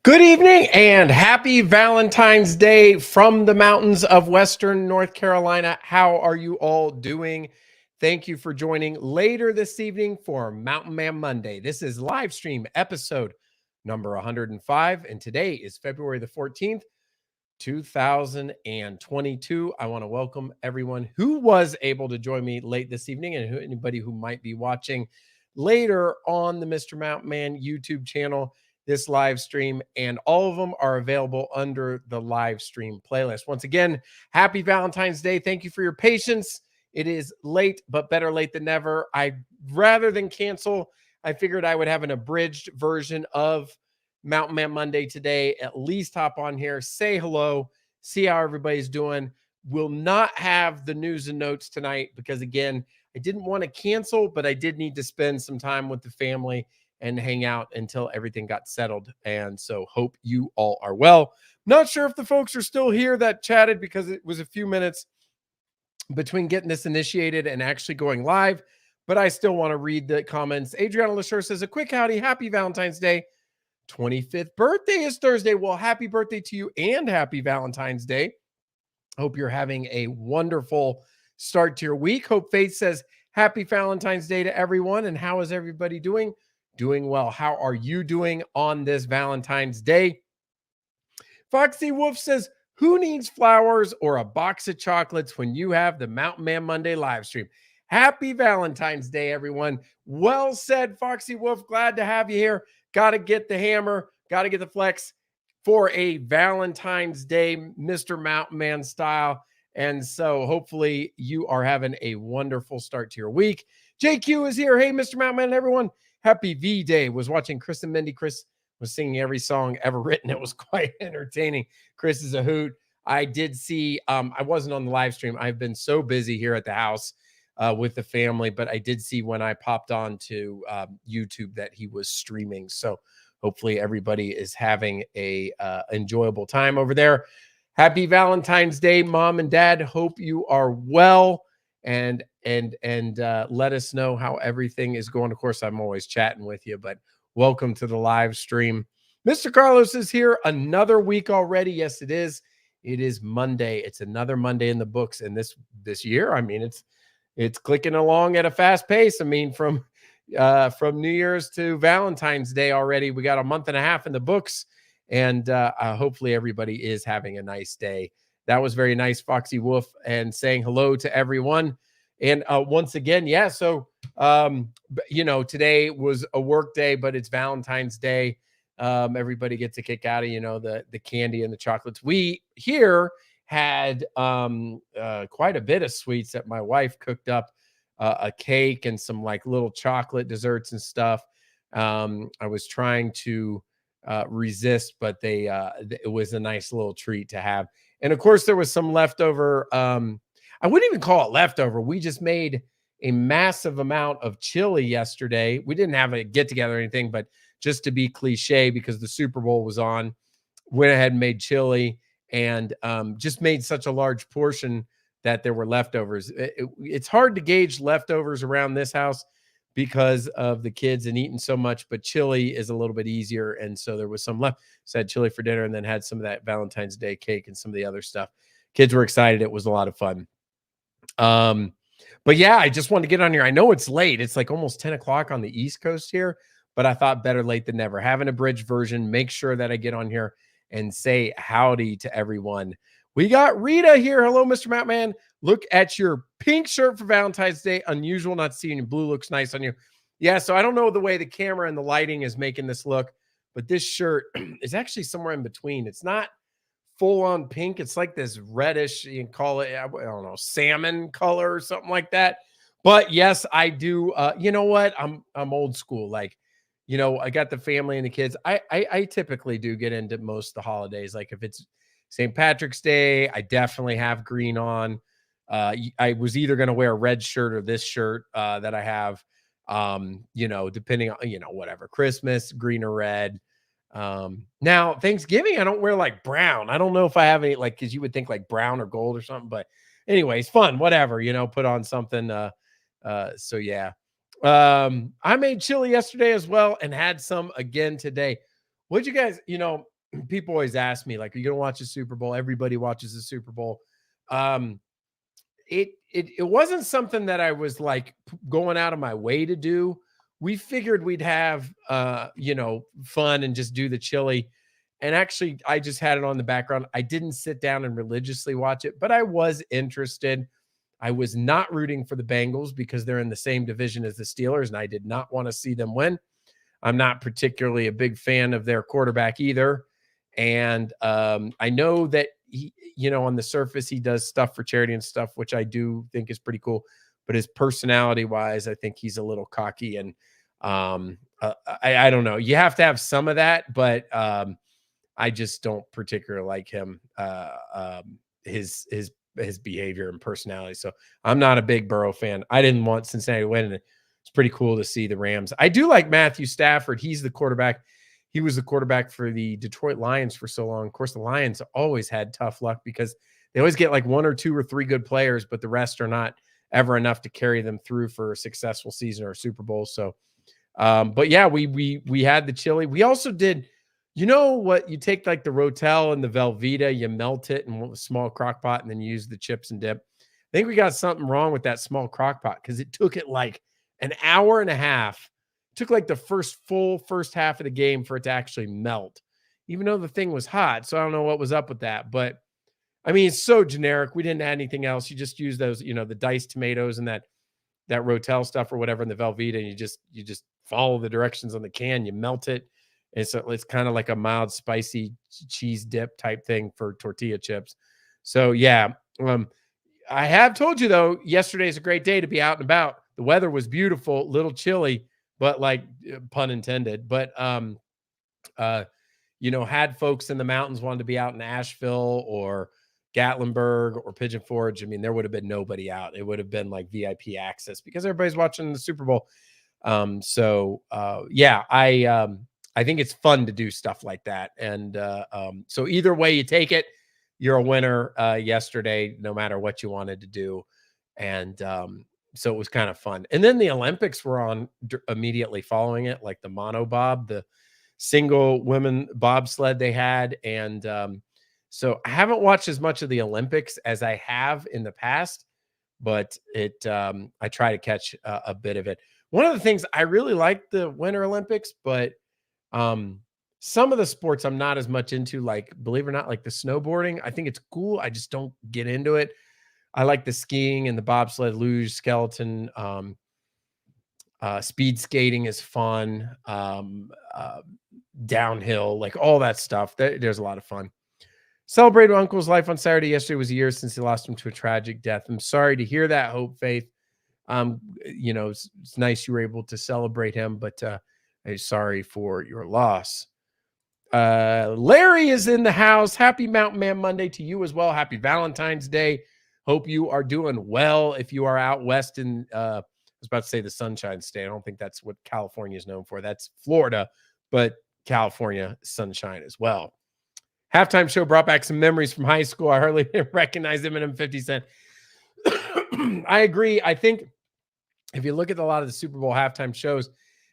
Good evening and happy Valentine's Day from the mountains of Western North Carolina. How are you all doing? Thank you for joining later this evening for Mountain Man Monday. This is LiveStream episode number 105, and today is February the 14th, 2022. I want to welcome everyone who was able to join me late this evening and anybody who might be watching later on the Mr. Mountain Man YouTube channel, this live stream, and all of them are available under the live stream playlist. Once again, happy Valentine's Day. Thank you for your patience. It is late, but better late than never. Rather than cancel, I figured I would have an abridged version of Mountain Man Monday today. At least hop on here, say hello, see how everybody's doing. We'll not have the news and notes tonight because, again, I didn't want to cancel, but I did need to spend some time with the family and hang out until everything got settled. And so hope you all are well. Not sure if the folks are still here that chatted because it was a few minutes between getting this initiated and actually going live, but I still want to read the comments. Adriana Lashur says, a quick howdy, happy Valentine's Day. 25th birthday is Thursday. Well, happy birthday to you and happy Valentine's Day. Hope you're having a wonderful start to your week. Hope Faith says, happy Valentine's Day to everyone. And how is everybody doing? Doing well. How are you doing on this Valentine's Day? Foxy Wolf says, who needs flowers or a box of chocolates when you have the Mountain Man Monday live stream? Happy Valentine's Day, everyone. Well said, Foxy Wolf. Glad to have you here. Got to get the hammer, got to get the flex for a Valentine's Day, Mr. Mountain Man style. And so hopefully you are having a wonderful start to your week. JQ is here. Hey, Mr. Mountain Man, everyone. Happy V-Day. Was watching Chris and Mindy. Chris was singing every song ever written. It was quite entertaining. Chris is a hoot. I did see, I wasn't on the live stream. I've been so busy here at the house with the family, but I did see when I popped on to YouTube that he was streaming. So hopefully everybody is having a enjoyable time over there. Happy Valentine's Day, Mom and Dad. Hope you are well. And let us know how everything is going. Of course, I'm always chatting with you, but welcome to the live stream. Mr. Carlos is here. Another week already. Yes, it is. It is Monday. It's another Monday in the books. And this year, I mean, it's clicking along at a fast pace. I mean, from New Year's to Valentine's Day already, we got a month and a half in the books. And hopefully everybody is having a nice day. That was very nice, Foxy Wolf, and saying hello to everyone. And once again, yeah, so, today was a work day, but it's Valentine's Day. Everybody gets a kick out of, the candy and the chocolates. We here had quite a bit of sweets that my wife cooked up, a cake and some like little chocolate desserts and stuff. I was trying to resist, but it was a nice little treat to have. And of course, there was some leftover. I wouldn't even call it leftover. We just made a massive amount of chili yesterday. We didn't have a get together or anything, but just to be cliche, because the Super Bowl was on, went ahead and made chili and just made such a large portion that there were leftovers. It's hard to gauge leftovers around this house because of the kids and eating so much, but chili is a little bit easier. And so there was some left. So I had chili for dinner and then had some of that Valentine's Day cake and some of the other stuff. Kids were excited. It was a lot of fun. But yeah, I just wanted to get on here. I know it's late. It's like almost 10 o'clock on the East Coast here, but I thought better late than never. Have an abridged version. Make sure that I get on here and say howdy to everyone. We got Rita here. Hello, Mr. Mountain Man. Look at your pink shirt for Valentine's Day. Unusual not seeing you. Blue looks nice on you. Yeah, so I don't know the way the camera and the lighting is making this look, but this shirt is actually somewhere in between. It's not full on pink. It's like this reddish, you can call it, I don't know, salmon color or something like that. But yes, I do. You know what? I'm old school. Like, I got the family and the kids. I typically do get into most of the holidays. Like if it's St. Patrick's Day, I definitely have green on. I was either going to wear a red shirt or this shirt that I have, depending on, whatever, Christmas, green or red. Now Thanksgiving, I don't wear like brown. I don't know if I have any, like, cause you would think like brown or gold or something, but anyways, fun, whatever, put on something. So yeah. I made chili yesterday as well and had some again today. What'd you guys, people always ask me, like, are you going to watch the Super Bowl? Everybody watches the Super Bowl. Um, it wasn't something that I was like going out of my way to do. We figured we'd have fun and just do the chili. And actually, I just had it on the background. I didn't sit down and religiously watch it, but I was interested. I was not rooting for the Bengals because they're in the same division as the Steelers, and I did not want to see them win. I'm not particularly a big fan of their quarterback either. And I know that on the surface, he does stuff for charity and stuff, which I do think is pretty cool. But his personality wise, I think he's a little cocky. And I don't know. You have to have some of that, but I just don't particularly like him, his behavior and personality. So I'm not a big Burrow fan. I didn't want Cincinnati to win. And it's pretty cool to see the Rams. I do like Matthew Stafford. He's the quarterback. He was the quarterback for the Detroit Lions for so long. Of course, the Lions always had tough luck because they always get like 1 or 2 or 3 good players, but the rest are not ever enough to carry them through for a successful season or a Super Bowl. So, but yeah, we had the chili. We also did, what, you take like the Rotel and the Velveeta, you melt it in a small crock pot, and then you use the chips and dip. I think we got something wrong with that small crock pot because it took it like an hour and a half. It took like the first half of the game for it to actually melt, even though the thing was hot. So I don't know what was up with that, but I mean, it's so generic. We didn't add anything else. You just use those, the diced tomatoes and that Rotel stuff or whatever in the Velveeta, and you just follow the directions on the can. You melt it. And so it's kind of like a mild, spicy cheese dip type thing for tortilla chips. So yeah, I have told you though, yesterday is a great day to be out and about. The weather was beautiful, little chilly, but like pun intended. But had folks in the mountains wanted to be out in Asheville or Gatlinburg or Pigeon Forge, I mean, there would have been nobody out. It would have been like VIP access because everybody's watching the Super Bowl. I think it's fun to do stuff like that. And so either way you take it, you're a winner yesterday, no matter what you wanted to do. And so it was kind of fun. And then the Olympics were on immediately following it, like the monobob, the single women bobsled they had. And so I haven't watched as much of the Olympics as I have in the past, but I try to catch a bit of it. One of the things I really like the Winter Olympics, but some of the sports I'm not as much into, like, believe it or not, like the snowboarding. I think it's cool. I just don't get into it. I like the skiing and the bobsled, luge, skeleton, speed skating is fun. Downhill, like all that stuff. There's a lot of fun. Celebrated Uncle's life on Saturday. Yesterday was a year since he lost him to a tragic death. I'm sorry to hear that, Hope Faith. It's nice you were able to celebrate him, but I'm sorry for your loss. Larry is in the house. Happy Mountain Man Monday to you as well. Happy Valentine's Day. Hope you are doing well. If you are out west in, I was about to say the Sunshine State. I don't think that's what California is known for. That's Florida, but California sunshine as well. Halftime show brought back some memories from high school. I hardly recognize Eminem 50 Cent. I agree. I think if you look at a lot of the Super Bowl halftime shows,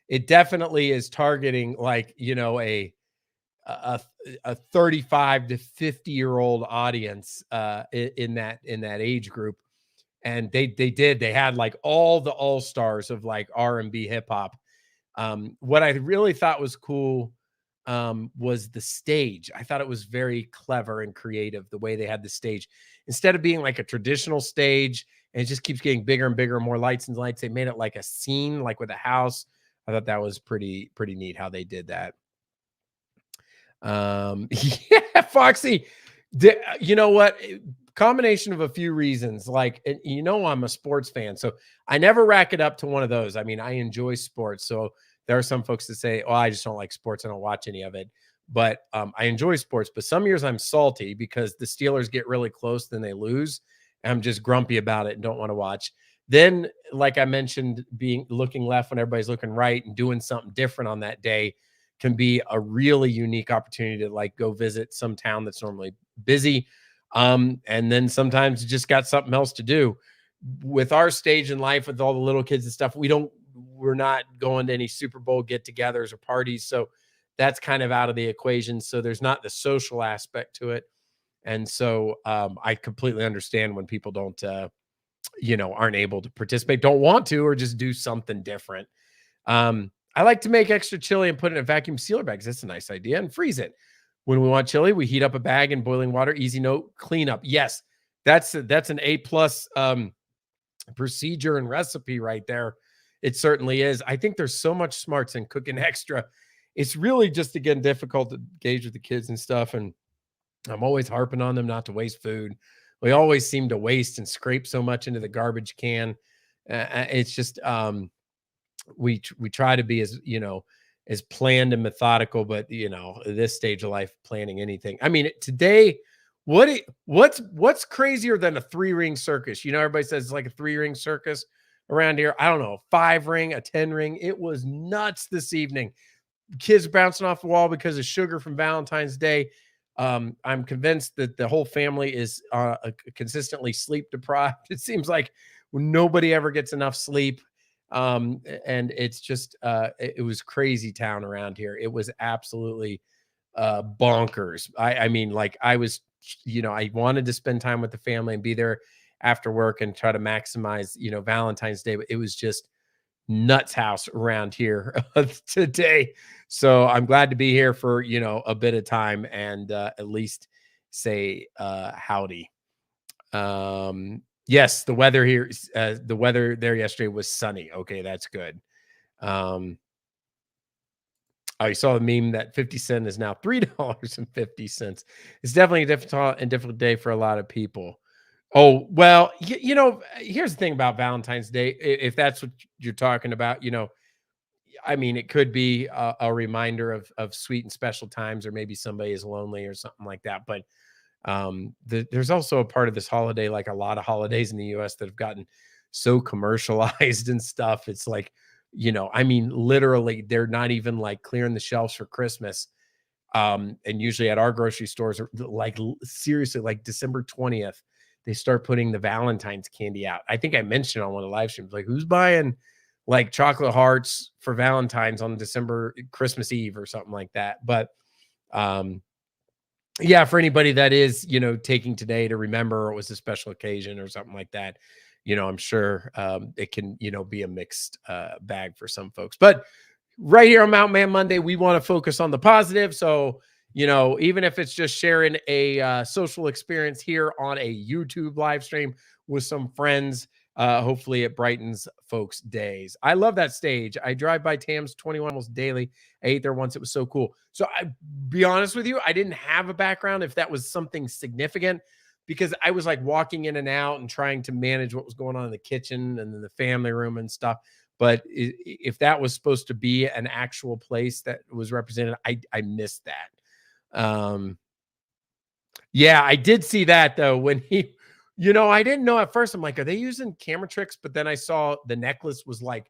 it definitely is targeting like, a 35 to 50-year-old audience in that age group. And they had like all the all-stars of like R&B hip hop. What I really thought was cool was the stage. I thought it was very clever and creative the way they had the stage. Instead of being like a traditional stage and it just keeps getting bigger and bigger, more lights and lights, they made it like a scene, like with a house. I thought that was pretty neat how they did that. Yeah, Foxy, you know what? Combination of a few reasons. Like, I'm a sports fan, so I never rack it up to one of those. I mean, I enjoy sports. So there are some folks that say, oh, I just don't like sports. I don't watch any of it. But I enjoy sports. But some years I'm salty because the Steelers get really close, then they lose. And I'm just grumpy about it and don't want to watch. Then, like I mentioned, looking left when everybody's looking right and doing something different on that day can be a really unique opportunity to like go visit some town that's normally busy. And then sometimes you just got something else to do. With our stage in life, with all the little kids and stuff, we're not going to any Super Bowl get-togethers or parties. So that's kind of out of the equation. So there's not the social aspect to it. And so I completely understand when people don't, aren't able to participate, don't want to, or just do something different. I like to make extra chili and put it in vacuum sealer bags. That's a nice idea, and freeze it. When we want chili, we heat up a bag in boiling water. Easy note, cleanup. Yes, that's an A plus procedure and recipe right there. It certainly is. I think there's so much smarts in cooking extra. It's really just, again, difficult to gauge with the kids and stuff. And I'm always harping on them not to waste food. We always seem to waste and scrape so much into the garbage can. It's just we try to be as planned and methodical, but at this stage of life, planning anything. I mean, today, what's crazier than a 3-ring circus? Everybody says it's like a 3-ring circus around here. I don't know, 5-ring, a 10-ring. It was nuts this evening. Kids bouncing off the wall because of sugar from Valentine's Day. I'm convinced that the whole family is consistently sleep deprived. It seems like nobody ever gets enough sleep. And it's just, it was crazy town around here. It was absolutely bonkers. I mean, like I was, I wanted to spend time with the family and be there after work and try to maximize, Valentine's Day, but it was just nuts house around here today. So I'm glad to be here for, a bit of time and at least say howdy. Yes, the weather here, the weather there yesterday was sunny. Okay, that's good. Oh, you saw the meme that 50 cent is now $3.50. It's definitely a difficult day for a lot of people. Oh, well, here's the thing about Valentine's Day. If that's what you're talking about, I mean, it could be a reminder of sweet and special times, or maybe somebody is lonely or something like that. But there's also a part of this holiday, like a lot of holidays in the US, that have gotten so commercialized and stuff. It's like, I mean, literally, they're not even like clearing the shelves for Christmas. And usually at our grocery stores, like seriously, like December 20th, they start putting the Valentine's candy out. I think I mentioned on one of the live streams, like, who's buying like chocolate hearts for Valentine's on Christmas Eve or something like that. But yeah, for anybody that is, taking today to remember it was a special occasion or something like that, I'm sure it can, be a mixed bag for some folks. But right here on Mountain Man Monday, we want to focus on the positive. So, even if it's just sharing a social experience here on a YouTube live stream with some friends, hopefully it brightens folks' days. I love that stage. I drive by Tam's 21 almost daily. I ate there once. It was so cool. So I be honest with you, I didn't have a background if that was something significant, because I was like walking in and out and trying to manage what was going on in the kitchen and then the family room and stuff. But if that was supposed to be an actual place that was represented, I missed that. Yeah, I did see that though. When he, I didn't know at first. I'm like, are they using camera tricks? But then I saw the necklace was like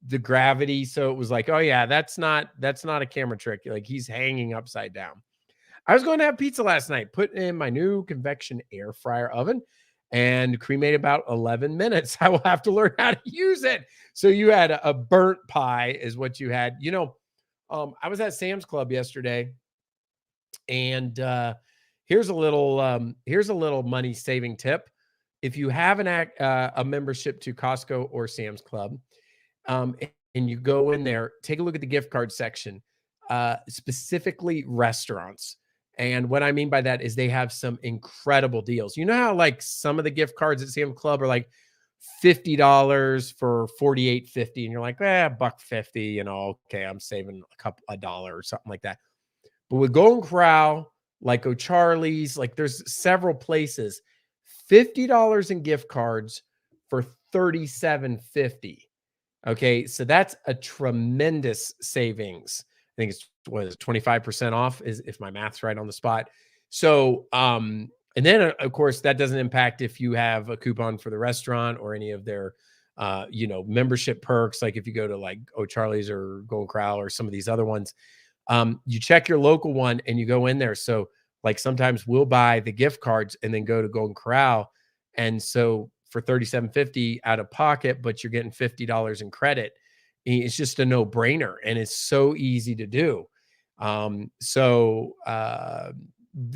the gravity. So it was like, oh yeah, that's not a camera trick. Like he's hanging upside down. I was going to have pizza last night, put in my new convection air fryer oven and cremate about 11 minutes. I will have to learn how to use it. So you had a burnt pie is what you had. I was at Sam's Club yesterday, and here's a little money saving tip. If you have a membership to Costco or Sam's Club, and you go in there, take a look at the gift card section, specifically restaurants. And what I mean by that is they have some incredible deals. You know how like some of the gift cards at Sam's Club are like $50 for $48.50, and you're like, $1.50, okay, I'm saving a dollar or something like that. But with Golden Corral, like O'Charlie's, like there's several places, $50 in gift cards for $37.50. Okay, so that's a tremendous savings. I think it's 25% off, is if my math's right on the spot. So, and then of course that doesn't impact if you have a coupon for the restaurant or any of their, membership perks. Like if you go to like O'Charlie's or Golden Corral or some of these other ones, you check your local one and you go in there. So like sometimes we'll buy the gift cards and then go to Golden Corral, and so for $37.50 out of pocket, but you're getting $50 in credit. It's just a no-brainer, and it's so easy to do.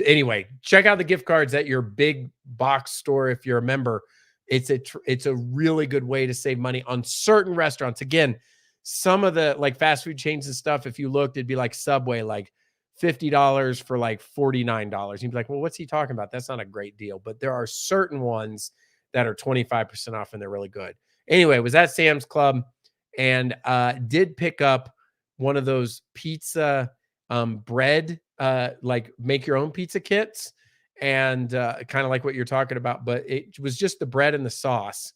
Anyway, check out the gift cards at your big box store if you're a member. It's a really good way to save money on certain restaurants. Again, some of the like fast food chains and stuff, if you looked, it'd be like Subway, like $50 for like $49. You'd be like, well, what's he talking about? That's not a great deal. But there are certain ones that are 25% off and they're really good. Anyway, was at Sam's Club and did pick up one of those pizza bread, like make your own pizza kits, and kind of like what you're talking about, but it was just the bread and the sauce.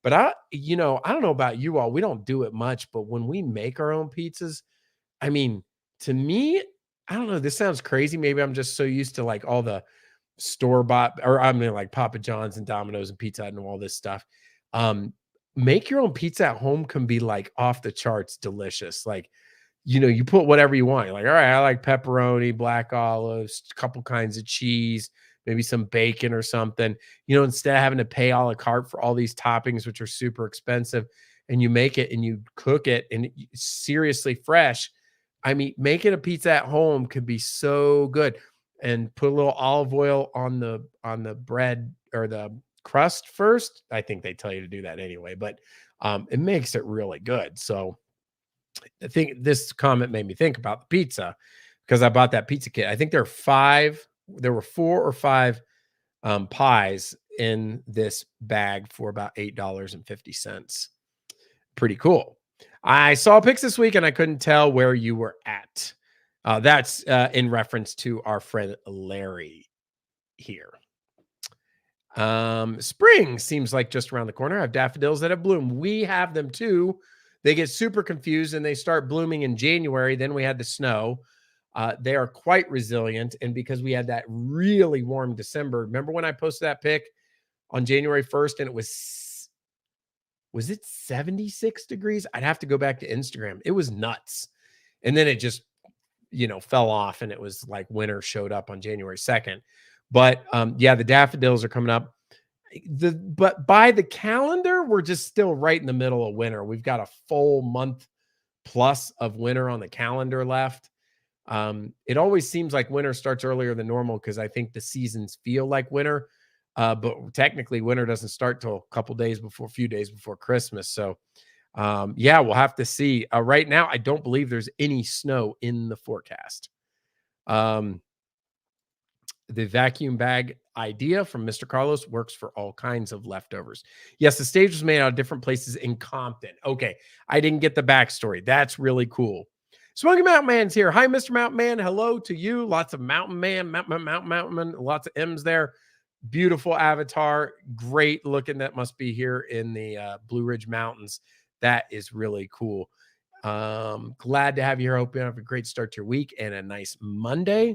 But I don't know about you all, we don't do it much, but when we make our own pizzas, I mean, to me, I don't know, this sounds crazy. Maybe I'm just so used to like all the store bought, or I mean like Papa John's and Domino's and Pizza Hut and all this stuff. Make your own pizza at home can be like off the charts delicious. Like, you put whatever you want. You're like, all right, I like pepperoni, black olives, a couple kinds of cheese, maybe some bacon or something. Instead of having to pay a la carte for all these toppings, which are super expensive, and you make it and you cook it and it's seriously fresh. I mean, making a pizza at home could be so good. And put a little olive oil on the bread or the crust first. I think they tell you to do that anyway, but it makes it really good. So I think this comment made me think about the pizza because I bought that pizza kit. I think there were 4 or 5 pies in this bag for about $8.50. Pretty cool. I saw pics this week and I couldn't tell where you were at. That's in reference to our friend Larry here. Spring seems like just around the corner. I have daffodils that have bloomed. We have them too. They get super confused and they start blooming in January. Then we had the snow. They are quite resilient. And because we had that really warm December, remember when I posted that pic on January 1st and it was it 76 degrees? I'd have to go back to Instagram. It was nuts. And then it just, fell off and it was like winter showed up on January 2nd. But yeah, the daffodils are coming up. But by the calendar, we're just still right in the middle of winter. We've got a full month plus of winter on the calendar left. It always seems like winter starts earlier than normal because I think the seasons feel like winter. But technically winter doesn't start till a few days before Christmas. So yeah, we'll have to see. Right now, I don't believe there's any snow in the forecast. The vacuum bag idea from Mr. Carlos works for all kinds of leftovers. Yes, the stage was made out of different places in Compton. Okay, I didn't get the backstory. That's really cool. Smoky Mountain Man's here. Hi, Mr. Mountain Man. Hello to you. Lots of Mountain Man, Mountain Man, lots of M's there. Beautiful avatar. Great looking. That must be here in the Blue Ridge Mountains. That is really cool. Glad to have you here. Hope you have a great start to your week and a nice Monday.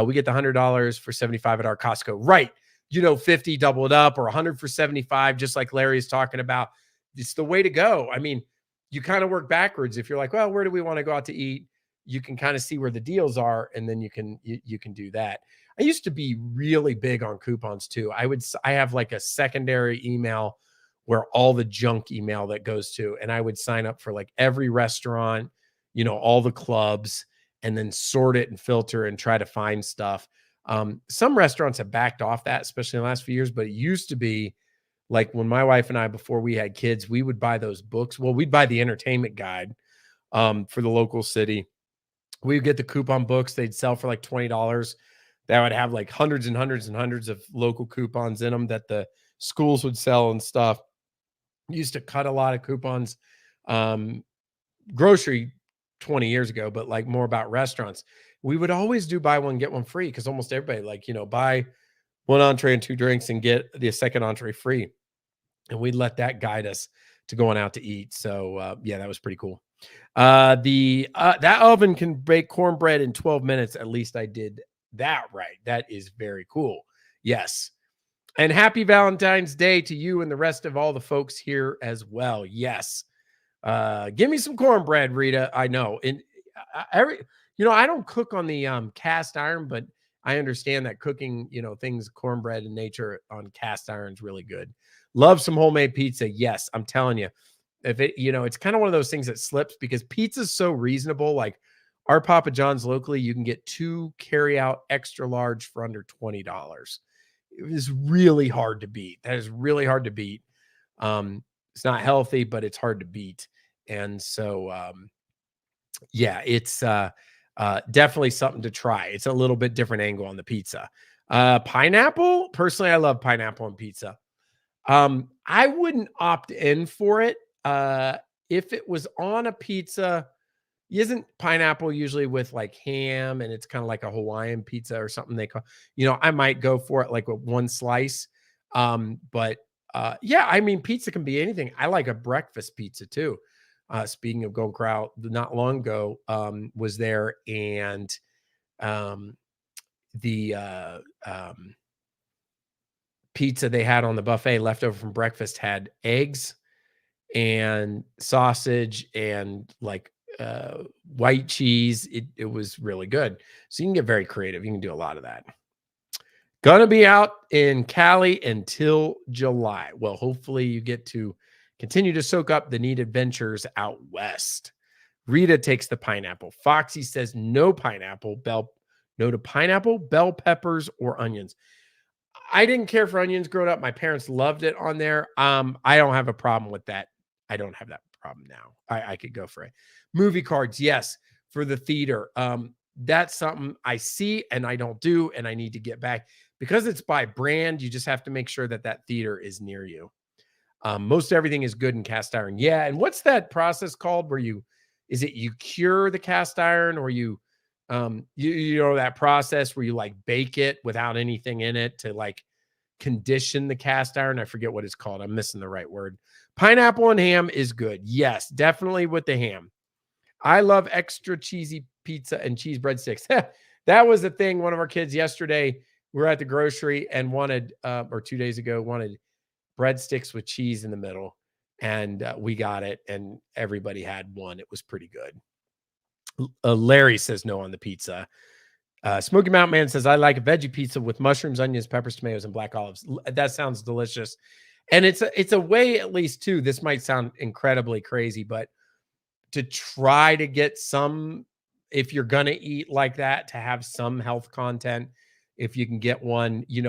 We get the $100 for 75 at our Costco. Right. 50 double it up or 100 for 75, just like Larry is talking about. It's the way to go. I mean, you kind of work backwards. If you're like, well, where do we want to go out to eat? You can kind of see where the deals are, and then you can do that. I used to be really big on coupons too. I have like a secondary email where all the junk email that goes to, and I would sign up for like every restaurant, all the clubs, and then sort it and filter and try to find stuff. Some restaurants have backed off that, especially in the last few years, but it used to be like when my wife and I, before we had kids, we would buy those books. Well, we'd buy the entertainment guide for the local city. We would get the coupon books. They'd sell for like $20. That would have like hundreds and hundreds and hundreds of local coupons in them that the schools would sell and stuff. Used to cut a lot of coupons. Grocery 20 years ago, but like more about restaurants. We would always do buy one, get one free because almost everybody buy one entree and 2 drinks and get the second entree free. And we'd let that guide us to going out to eat. So yeah, that was pretty cool. That oven can bake cornbread in 12 minutes. At least I did that right. That is very cool. Yes. And happy Valentine's Day to you and the rest of all the folks here as well. Yes. Give me some cornbread, Rita. I know. And I don't cook on the cast iron, but I understand that cooking, things cornbread in nature on cast iron is really good. Love some homemade pizza. Yes, I'm telling you. If it, it's kind of one of those things that slips because pizza's so reasonable. Like our Papa John's locally, you can get 2 carry-out extra large for under $20. It is really hard to beat. That is really hard to beat. It's not healthy, but it's hard to beat. And so, yeah, it's definitely something to try. It's a little bit different angle on the pizza. Pineapple, personally, I love pineapple on pizza. I wouldn't opt in for it. If it was on a pizza, isn't pineapple usually with like ham and it's kind of like a Hawaiian pizza or something they call, I might go for it like with one slice. But yeah, I mean, pizza can be anything. I like a breakfast pizza too. Speaking of Golden Corral, not long ago, was there, and the pizza they had on the buffet left over from breakfast had eggs and sausage and like white cheese. It was really good. So you can get very creative. You can do a lot of that. Gonna be out in Cali until July. Well, hopefully you get to continue to soak up the neat adventures out west. Rita takes the pineapple. Foxy says no pineapple, no to pineapple, bell peppers, or onions. I didn't care for onions growing up. My parents loved it on there. I don't have a problem with that. I don't have that problem now. I could go for it. Movie cards, yes, for the theater. That's something I see and I don't do, and I need to get back because it's by brand. You just have to make sure that that theater is near you. Most everything is good in cast iron. Yeah, and what's that process called? Where you cure the cast iron, or you know that process where you like bake it without anything in it to like condition the cast iron. I forget what it's called. I'm missing the right word. Pineapple and ham is good. Yes, definitely with the ham. I love extra cheesy pizza and cheese breadsticks. That was the thing. One of our kids yesterday, we were at the grocery and wanted, or 2 days ago, wanted breadsticks with cheese in the middle. And we got it, and everybody had one. It was pretty good. Larry says no on the pizza. Smoky Mountain Man says, I like a veggie pizza with mushrooms, onions, peppers, tomatoes, and black olives. That sounds delicious. And it's a way, at least, too. This might sound incredibly crazy, but to try to get some, if you're going to eat like that, to have some health content, if you can get one, you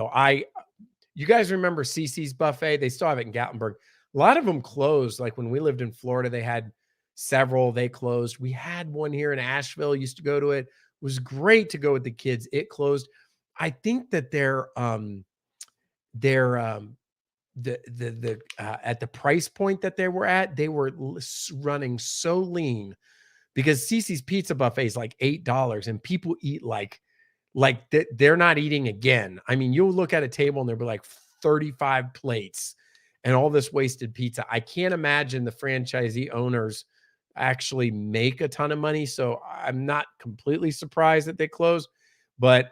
guys remember Cece's Buffet? They still have it in Gatlinburg. A lot of them closed. Like when we lived in Florida, they had several. They closed. We had one here in Asheville. Used to go to it. It was great to go with the kids. It closed. I think that they're at the price point that they were at, they were running so lean because Cece's Pizza Buffet is like $8, and people eat like they're not eating again. I mean, you'll look at a table and there'll be like 35 plates and all this wasted pizza. I can't imagine the franchisee owners actually make a ton of money. So I'm not completely surprised that they closed. But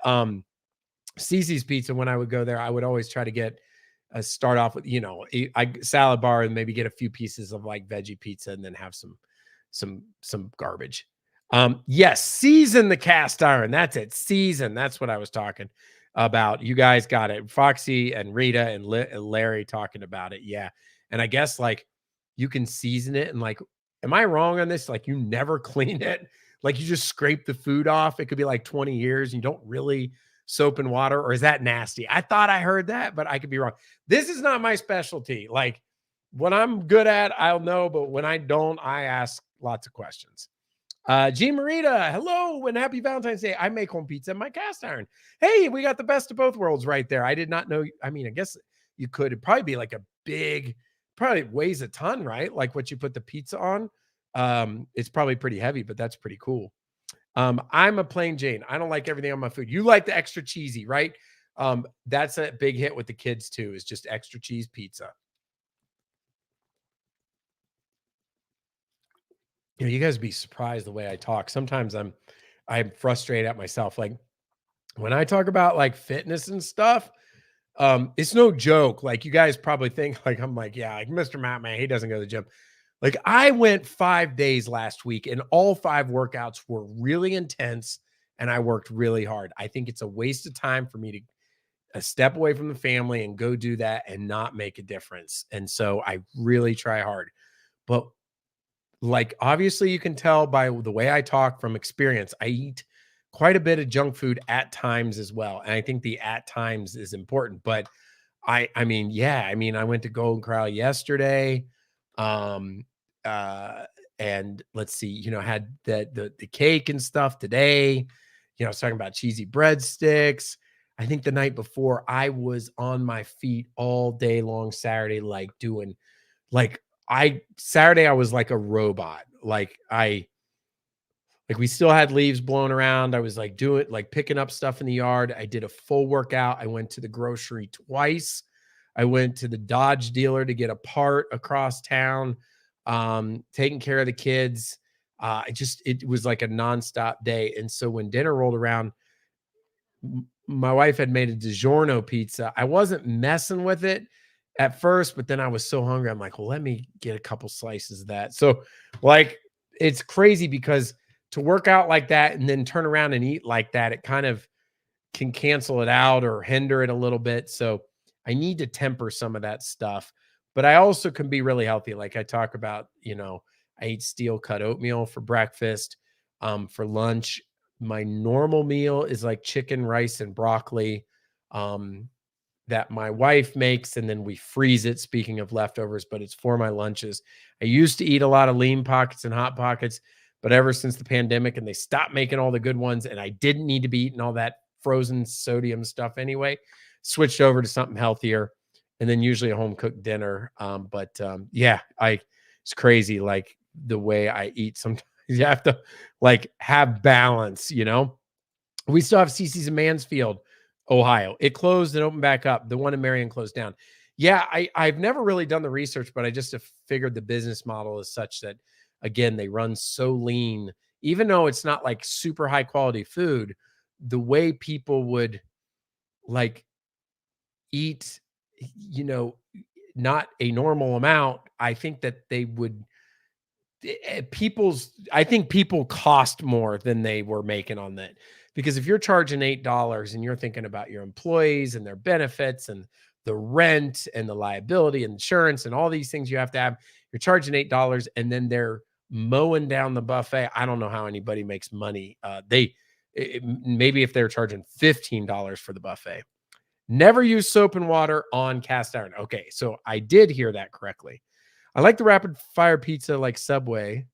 Cece's Pizza, when I would go there, I would always try to get start off with, a salad bar and maybe get a few pieces of like veggie pizza and then have some garbage. Yes, season the cast iron. That's it. Season. That's what I was talking about. You guys got it. Foxy and Rita and Larry talking about it. Yeah. And I guess like you can season it, and like, am I wrong on this? Like you never clean it. Like you just scrape the food off. It could be like 20 years. You don't really soap and water, or is that nasty? I thought I heard that, but I could be wrong. This is not my specialty. Like what I'm good at, I'll know, but when I don't, I ask lots of questions. Jean Marita, hello and happy Valentine's Day. I make home pizza in my cast iron. Hey, we got the best of both worlds right there. I did not know. I mean, I guess you could. It'd probably be like a big, probably weighs a ton, right? Like what you put the pizza on. It's probably pretty heavy, but that's pretty cool. I'm a plain Jane. I don't like everything on my food. You like the extra cheesy, right? That's a big hit with the kids too, is just extra cheese pizza. You guys be surprised the way I talk. Sometimes I'm frustrated at myself. Like when I talk about like fitness and stuff, it's no joke. Like you guys probably think like I'm like, yeah, like Mr. Matt, man, he doesn't go to the gym. Like I went 5 days last week and all 5 workouts were really intense and I worked really hard. I think it's a waste of time for me to step away from the family and go do that and not make a difference. And so I really try hard. But like, obviously, you can tell by the way I talk from experience, I eat quite a bit of junk food at times as well, and I think the "at times" is important, but I mean, yeah, I mean, I went to Golden Corral yesterday, um, uh, and let's see, had the cake and stuff today. I was talking about cheesy breadsticks. I think the night before, I was on my feet all day long Saturday, like, doing like, I Saturday, I was like a robot. We still had leaves blowing around. I was picking up stuff in the yard. I did a full workout. I went to the grocery twice. I went to the Dodge dealer to get a part across town, taking care of the kids. It was like a nonstop day. And so when dinner rolled around, my wife had made a DiGiorno pizza. I wasn't messing with it at first, but then I was so hungry. I'm like, well, let me get a couple slices of that. So, like, it's crazy because to work out like that and then turn around and eat like that, it kind of can cancel it out or hinder it a little bit. So, I need to temper some of that stuff. But I also can be really healthy. Like I talk about, I eat steel cut oatmeal for breakfast. For lunch, my normal meal is like chicken, rice, and broccoli. Um, that my wife makes, and then we freeze it. Speaking of leftovers, but it's for my lunches. I used to eat a lot of lean pockets and hot pockets, but ever since the pandemic and they stopped making all the good ones, and I didn't need to be eating all that frozen sodium stuff anyway, switched over to something healthier, and then usually a home cooked dinner. Yeah, it's crazy, like the way I eat. Sometimes you have to like have balance. We still have CC's in Mansfield, Ohio. It closed and opened back up. The one in Marion closed down. Yeah, I've never really done the research, but I just have figured the business model is such that, again, they run so lean, even though it's not like super high quality food, the way people would like eat, you know, not a normal amount, I think that they would I think people cost more than they were making on that. Because if you're charging $8 and you're thinking about your employees and their benefits and the rent and the liability and insurance and all these things you have to have, you're charging $8 and then they're mowing down the buffet. I don't know how anybody makes money. Maybe if they're charging $15 for the buffet. Never use soap and water on cast iron. Okay, so I did hear that correctly. I like the rapid fire pizza like Subway,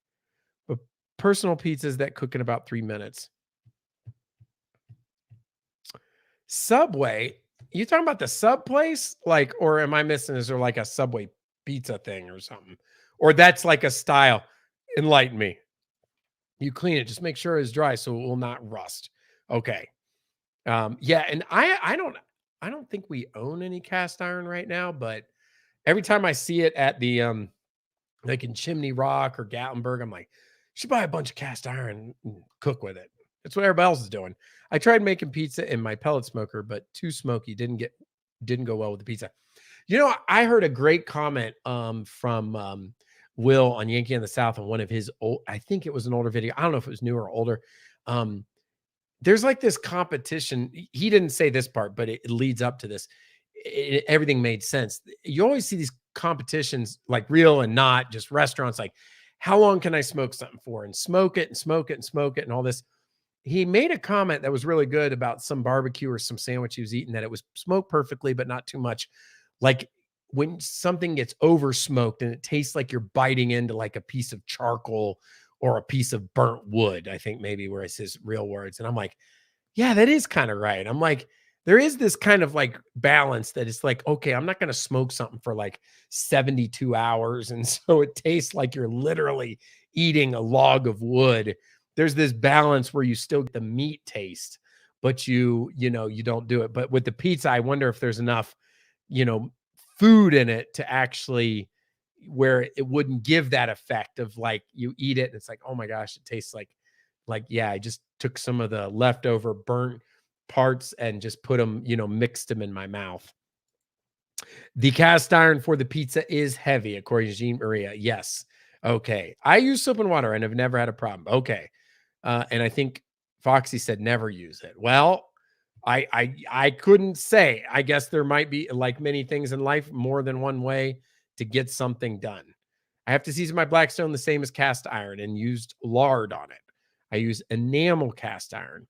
but personal pizzas that cook in about 3 minutes. Subway, you talking about the sub place? Like, or am I missing? Is there like a Subway pizza thing or something? Or that's like a style? Enlighten me. You clean it, just make sure it's dry so it will not rust. Okay. Yeah, and I don't think we own any cast iron right now, but every time I see it at the like in Chimney Rock or Gatlinburg, I'm like, you should buy a bunch of cast iron and cook with it. That's what everybody else is doing. I tried making pizza in my pellet smoker, but too smoky didn't go well with the pizza. I heard a great comment from Will on Yankee in the South on one of his old, I think it was an older video. I don't know if it was newer or older. Um, there's like this competition. He didn't say this part, but it leads up to this. Everything made sense. You always see these competitions, like real and not just restaurants, like how long can I smoke something for and smoke it and smoke it and smoke it and all this. He made a comment that was really good about some barbecue or some sandwich he was eating, that it was smoked perfectly, but not too much. Like when something gets over smoked and it tastes like you're biting into like a piece of charcoal or a piece of burnt wood, I think maybe where it's his real words. And I'm like, yeah, that is kind of right. I'm like, there is this kind of like balance that it's like, okay, I'm not going to smoke something for like 72 hours. And so it tastes like you're literally eating a log of wood. There's this balance where you still get the meat taste, but you don't do it. But with the pizza, I wonder if there's enough, you know, food in it to actually where it wouldn't give that effect of like you eat it and it's like, oh my gosh, it tastes like, yeah, I just took some of the leftover burnt parts and just put them, mixed them in my mouth. The cast iron for the pizza is heavy, according to Jean Maria. Yes. Okay. I use soap and water and have never had a problem. Okay. And I think Foxy said never use it. Well, I couldn't say. I guess there might be, like many things in life, more than one way to get something done. I have to season my Blackstone the same as cast iron and used lard on it. I use enamel cast iron.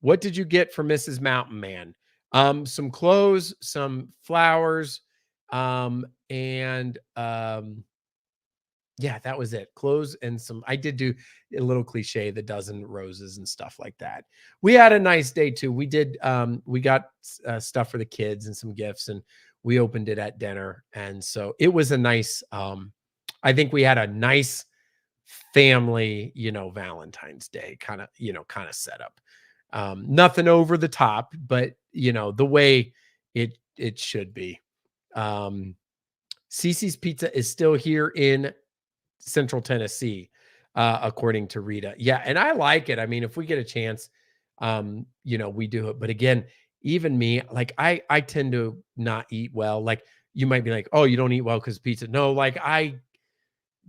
What did you get for Mrs. Mountain Man? Some clothes, some flowers, and yeah, that was it. Clothes and some. I did do a little cliche, the dozen roses and stuff like that. We had a nice day too. We got stuff for the kids and some gifts, and we opened it at dinner, and so it was a nice. I think we had a nice family, Valentine's Day kind of setup. Nothing over the top, but the way it should be. Cece's Pizza is still here in Central Tennessee, according to Rita. Yeah, and I like it. I mean, if we get a chance, we do it. But again, even me, like I tend to not eat well. Like you might be like, oh, you don't eat well because pizza. No, like I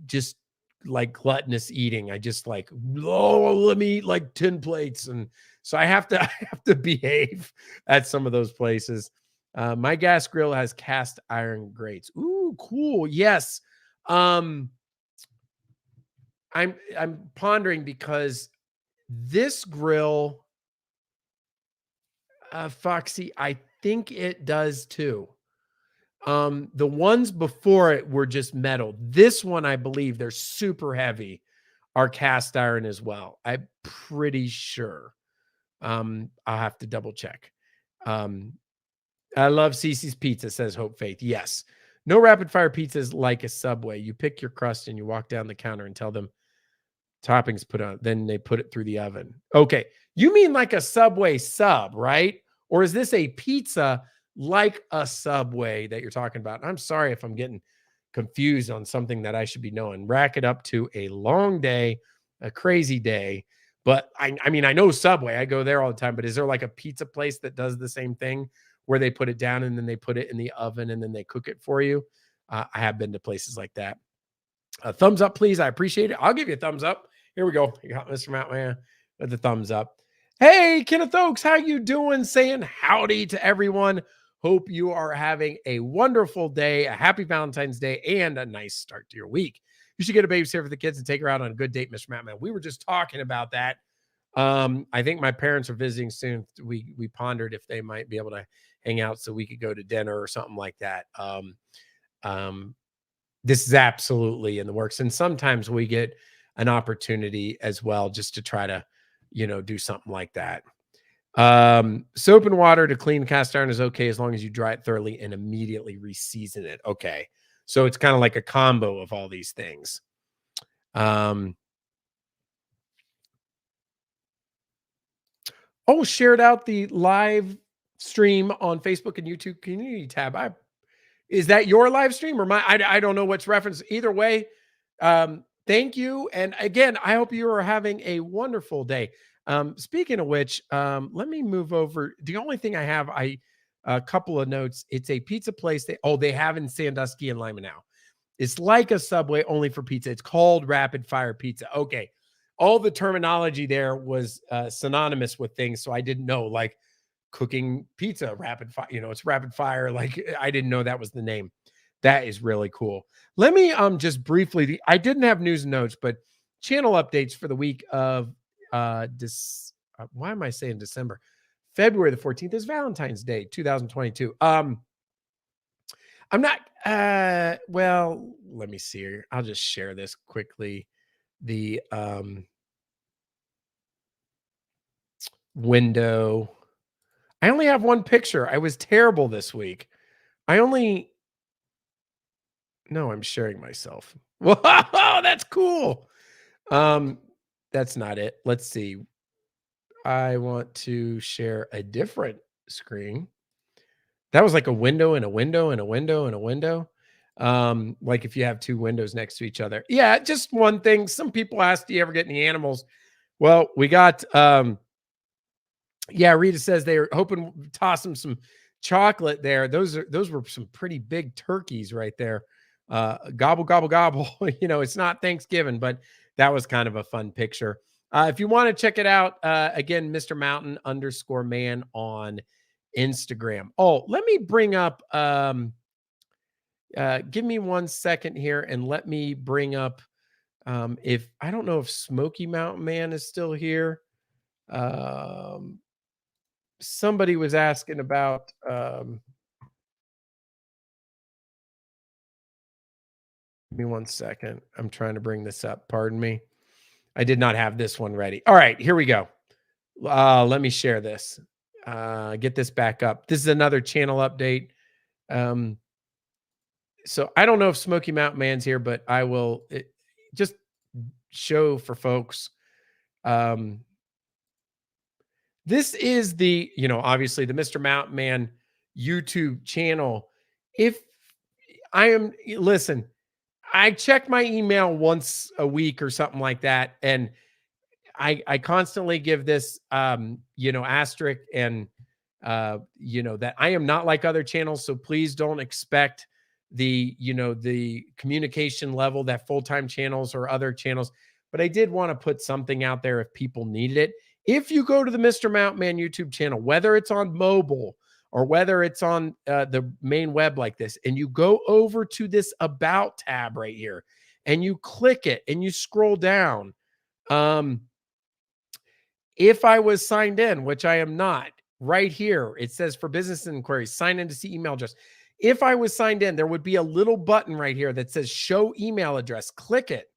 just like gluttonous eating. I just like, oh, let me eat like 10 plates. And so I have to I have to behave at some of those places. My gas grill has cast iron grates. Ooh, cool. Yes. I'm pondering because this grill, Foxy, I think it does too. The ones before it were just metal. This one, I believe they're super heavy, are cast iron as well. I'm pretty sure. I'll have to double check. I love Cece's Pizza, says Hope Faith. Yes. No rapid fire pizzas like a Subway. You pick your crust and you walk down the counter and tell them toppings put on, then they put it through the oven. Okay. You mean like a Subway sub, right? Or is this a pizza like a Subway that you're talking about? I'm sorry if I'm getting confused on something that I should be knowing. Rack it up to a long day, a crazy day. But I mean, I know Subway, I go there all the time, but is there like a pizza place that does the same thing where they put it down and then they put it in the oven and then they cook it for you? I have been to places like that. Thumbs up, please. I appreciate it. I'll give you a thumbs up. Here we go. You got Mr. Mountain with the thumbs up. Hey, Kenneth Oaks, how you doing? Saying howdy to everyone. Hope you are having a wonderful day, a happy Valentine's Day, and a nice start to your week. You should get a babysitter for the kids and take her out on a good date, Mr. Mountain. We were just talking about that. I think my parents are visiting soon. We pondered if they might be able to hang out so we could go to dinner or something like that. This is absolutely in the works. And sometimes we get an opportunity as well, just to try to, do something like that. Soap and water to clean cast iron is okay as long as you dry it thoroughly and immediately reseason it. Okay. So it's kind of like a combo of all these things. Shared out the live stream on Facebook and YouTube community tab. Is that your live stream or my? I don't know what's referenced. Either way, thank you. And again, I hope you are having a wonderful day. Speaking of which, let me move over. The only thing I have, a couple of notes. It's a pizza place. They have in Sandusky and Lima now. It's like a Subway only for pizza. It's called Rapid Fire Pizza. Okay. All the terminology there was synonymous with things. So I didn't know, like cooking pizza, rapid fire, it's rapid fire. Like I didn't know that was the name. That is really cool. Let me just briefly, I didn't have news and notes, but channel updates for the week of why am I saying December? February the 14th is Valentine's Day, 2022. I'm not well, let me see here. I'll just share this quickly. The window. I only have one picture. I was terrible this week. I'm sharing myself. Whoa, that's cool. That's not it. Let's see. I want to share a different screen. That was like a window and a window and a window and a window. Like if you have two windows next to each other. Yeah, just one thing. Some people ask, do you ever get any animals? Well, we got Rita says they're hoping to toss them some chocolate there. Those were some pretty big turkeys right there. Gobble, gobble, gobble. It's not Thanksgiving, but that was kind of a fun picture. If you want to check it out, again, Mr. Mountain _man on Instagram. Oh, let me bring up Give me 1 second here and let me bring up if I don't know if Smoky Mountain Man is still here. Somebody was asking about give me 1 second. I'm trying to bring this up. Pardon me. I did not have this one ready. All right, here we go. Let me share this. Get this back up. This is another channel update. So I don't know if Smoky Mountain Man's here, but I will just show for folks. This is the, obviously the Mr. Mountain Man YouTube channel. If listen, I check my email once a week or something like that. And I constantly give this, asterisk and, that I am not like other channels. So please don't expect the communication level that full-time channels or other channels. But I did want to put something out there if people needed it. If you go to the Mr. Mountain Man YouTube channel, whether it's on mobile or whether it's on the main web like this, and you go over to this About tab right here, and you click it and you scroll down, if I was signed in, which I am not, right here, it says for business inquiries, sign in to see email address. If I was signed in, there would be a little button right here that says show email address. Click it.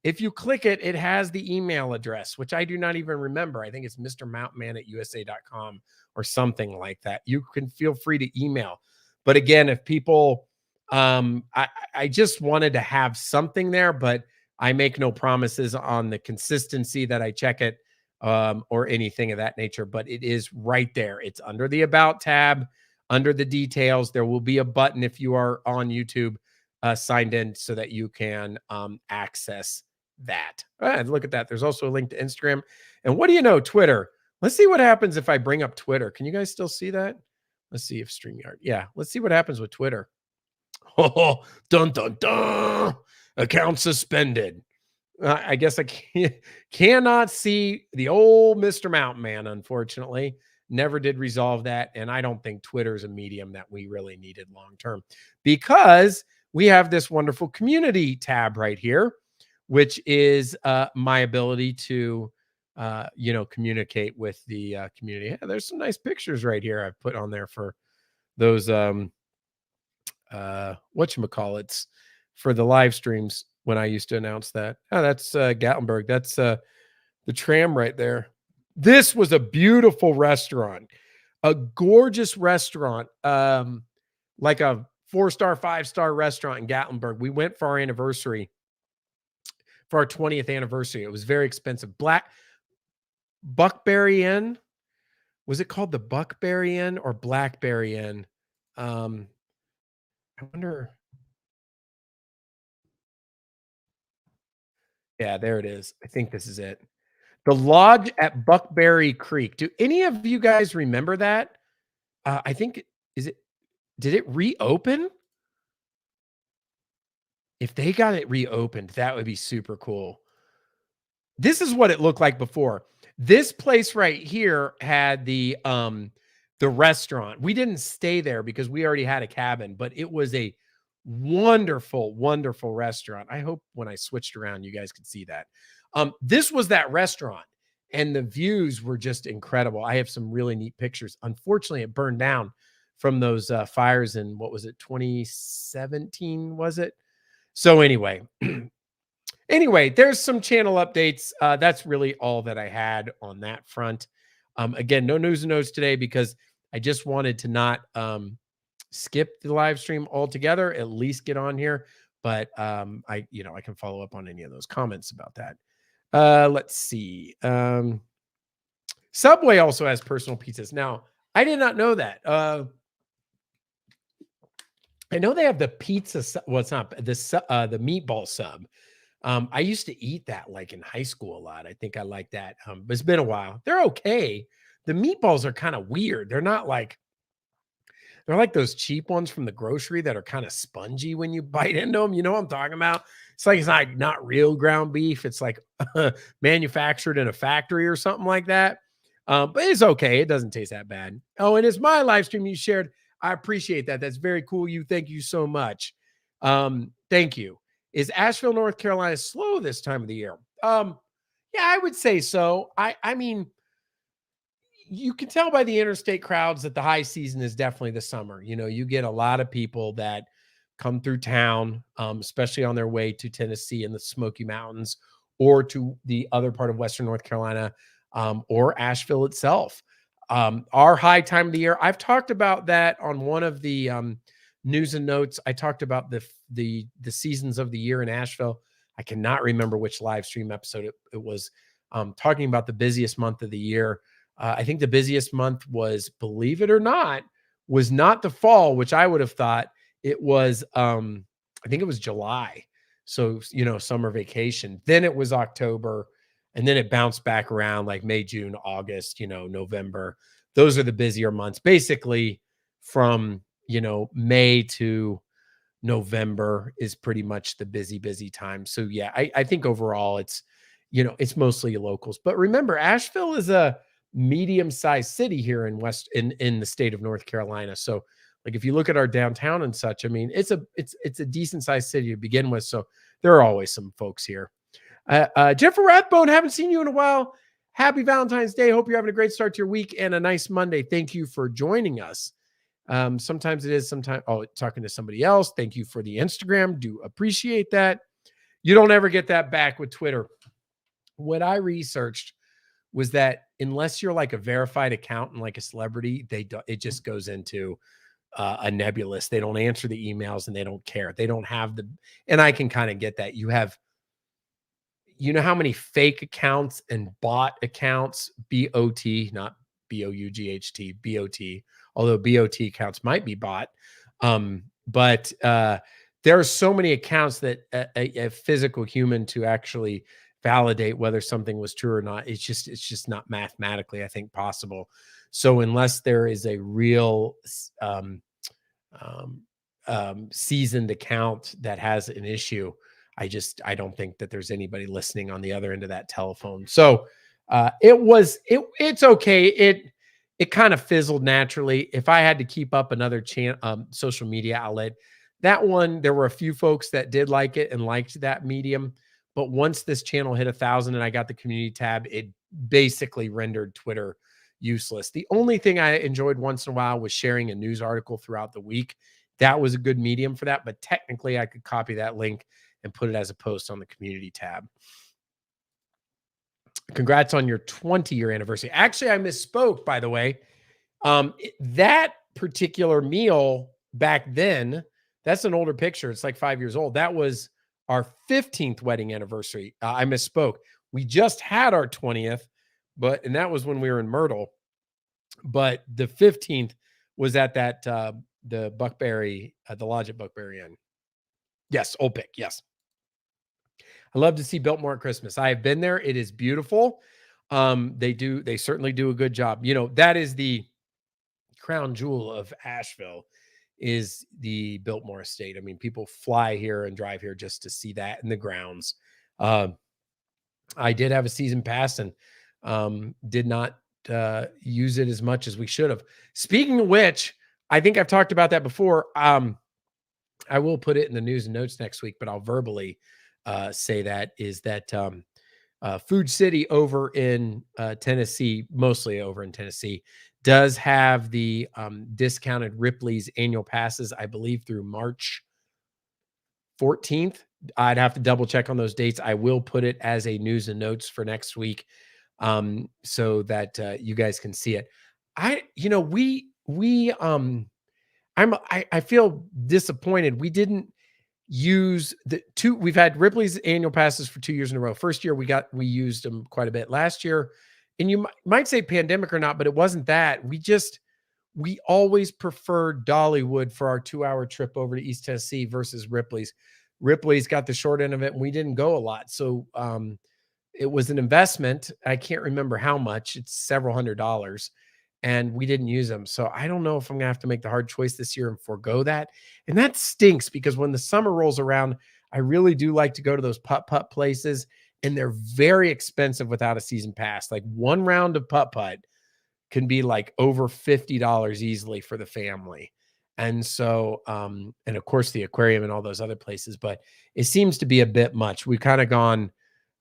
If you click it, it has the email address, which I do not even remember. I think it's mrmountainman@usa.com or something like that. You can feel free to email. But again, if people, I just wanted to have something there, but I make no promises on the consistency that I check it or anything of that nature. But it is right there. It's under the About tab, under the details. There will be a button if you are on YouTube signed in so that you can access that. Look at that. There's also a link to Instagram. And what do you know, Twitter? Let's see what happens if I bring up Twitter. Can you guys still see that? Let's see if StreamYard. Yeah, let's see what happens with Twitter. Oh, dun, dun, dun. Account suspended. I guess I cannot see the old Mr. Mountain Man, unfortunately. Never did resolve that. And I don't think Twitter is a medium that we really needed long term, because we have this wonderful community tab right here, which is my ability to, communicate with the community. Yeah, there's some nice pictures right here I've put on there for those, whatchamacallits, for the live streams when I used to announce that. Oh, that's Gatlinburg. That's the tram right there. This was a beautiful restaurant, a gorgeous restaurant, like a 4-star, 5-star restaurant in Gatlinburg. We went for our anniversary, for our 20th anniversary. It was very expensive. Buckberry Inn. Was it called the Buckberry Inn or Blackberry Inn? I wonder. Yeah, there it is. I think this is it. The Lodge at Buckberry Creek. Do any of you guys remember that? I think, did it reopen? If they got it reopened, that would be super cool. This is what it looked like before. This place right here had the restaurant. We didn't stay there because we already had a cabin, but it was a wonderful, wonderful restaurant. I hope when I switched around, you guys could see that. This was that restaurant, and the views were just incredible. I have some really neat pictures. Unfortunately, it burned down from those fires in, what was it, 2017, was it? So anyway, there's some channel updates. That's really all that I had on that front. Again, no news and notes today because I just wanted to not skip the live stream altogether, at least get on here. But I can follow up on any of those comments about that. Let's see. Subway also has personal pizzas. Now, I did not know that. I know they have the pizza. Well, it's not the Meatball Sub. I used to eat that like in high school a lot. I think I like that. But it's been a while. They're okay. The meatballs are kind of weird. They're like those cheap ones from the grocery that are kind of spongy when you bite into them. You know what I'm talking about? It's like not real ground beef. It's like manufactured in a factory or something like that. But it's okay. It doesn't taste that bad. Oh, and it's my live stream you shared. I appreciate that. That's very cool. Thank you so much. Thank you. Is Asheville, North Carolina slow this time of the year? Yeah, I would say so. I mean, you can tell by the interstate crowds that the high season is definitely the summer. You know, you get a lot of people that come through town, especially on their way to Tennessee and the Smoky Mountains or to the other part of Western North Carolina, or Asheville itself. Our high time of the year, I've talked about that on one of the news and notes. I talked about the seasons of the year in Asheville. I cannot remember which live stream episode it was, talking about the busiest month of the year. I think the busiest month was, believe it or not, was not the fall, which I would have thought. It was, I think it was July. So, you know, summer vacation. Then it was October, and then it bounced back around like May, June, August, you know, November. Those are the busier months. Basically, from, you know, May to November is pretty much the busy time. So yeah, I think overall it's, you know, it's mostly locals. But remember, Asheville is a medium-sized city here in the state of North Carolina. So like if you look at our downtown and such, I mean, it's a decent sized city to begin with. So there are always some folks here. Jeffrey Rathbone, haven't seen you in a while. Happy Valentine's Day. Hope you're having a great start to your week and a nice Monday. Thank you for joining us. Sometimes it is, sometimes, oh, talking to somebody else. Thank you for the Instagram. Do appreciate that. You don't ever get that back with Twitter. What I researched was that unless you're like a verified account and like a celebrity, it just goes into a nebulous. They don't answer the emails and they don't care. They don't have and I can kind of get that. You know how many fake accounts and bot accounts, BOT, not BOUGHT, BOT, although BOT accounts might be bought. But there are so many accounts that a physical human to actually validate whether something was true or not, it's just not mathematically, I think, possible. So unless there is a real seasoned account that has an issue, I don't think that there's anybody listening on the other end of that telephone. So it's okay. It kind of fizzled naturally. If I had to keep up another social media outlet, that one, there were a few folks that did like it and liked that medium. But once this channel hit 1,000 and I got the community tab, it basically rendered Twitter useless. The only thing I enjoyed once in a while was sharing a news article throughout the week. That was a good medium for that. But technically, I could copy that link and put it as a post on the community tab. Congrats on your 20-year anniversary. Actually, I misspoke, by the way. That particular meal back then, that's an older picture. It's like 5 years old. That was our 15th wedding anniversary. I misspoke. We just had our 20th, and that was when we were in Myrtle. But the 15th was at that the Buckberry, the lodge at Buckberry Inn. Yes, Old Pick. Yes. I love to see Biltmore at Christmas. I have been there. It is beautiful. They certainly do a good job. You know, that is the crown jewel of Asheville, is the Biltmore estate. I mean, people fly here and drive here just to see that in the grounds. I did have a season pass and did not use it as much as we should have. Speaking of which, I think I've talked about that before. I will put it in the news and notes next week, but I'll verbally say that Food City over in Tennessee, mostly over in Tennessee, does have the discounted Ripley's annual passes, I believe, through March 14th. I'd have to double check on those dates. I will put it as a news and notes for next week, so that you guys can see it. I feel disappointed. We didn't use we've had Ripley's annual passes for 2 years in a row. First year we used them quite a bit. Last year, and you might say pandemic or not, but it wasn't that. We always preferred Dollywood for our 2-hour trip over to East Tennessee versus Ripley's. Ripley's got the short end of it, and we didn't go a lot. So it was an investment. I can't remember how much. It's several $100s. And we didn't use them. So I don't know if I'm going to have to make the hard choice this year and forego that. And that stinks, because when the summer rolls around, I really do like to go to those putt-putt places, and they're very expensive without a season pass. Like one round of putt-putt can be like over $50 easily for the family. And so, and of course the aquarium and all those other places, but it seems to be a bit much. We've kind of gone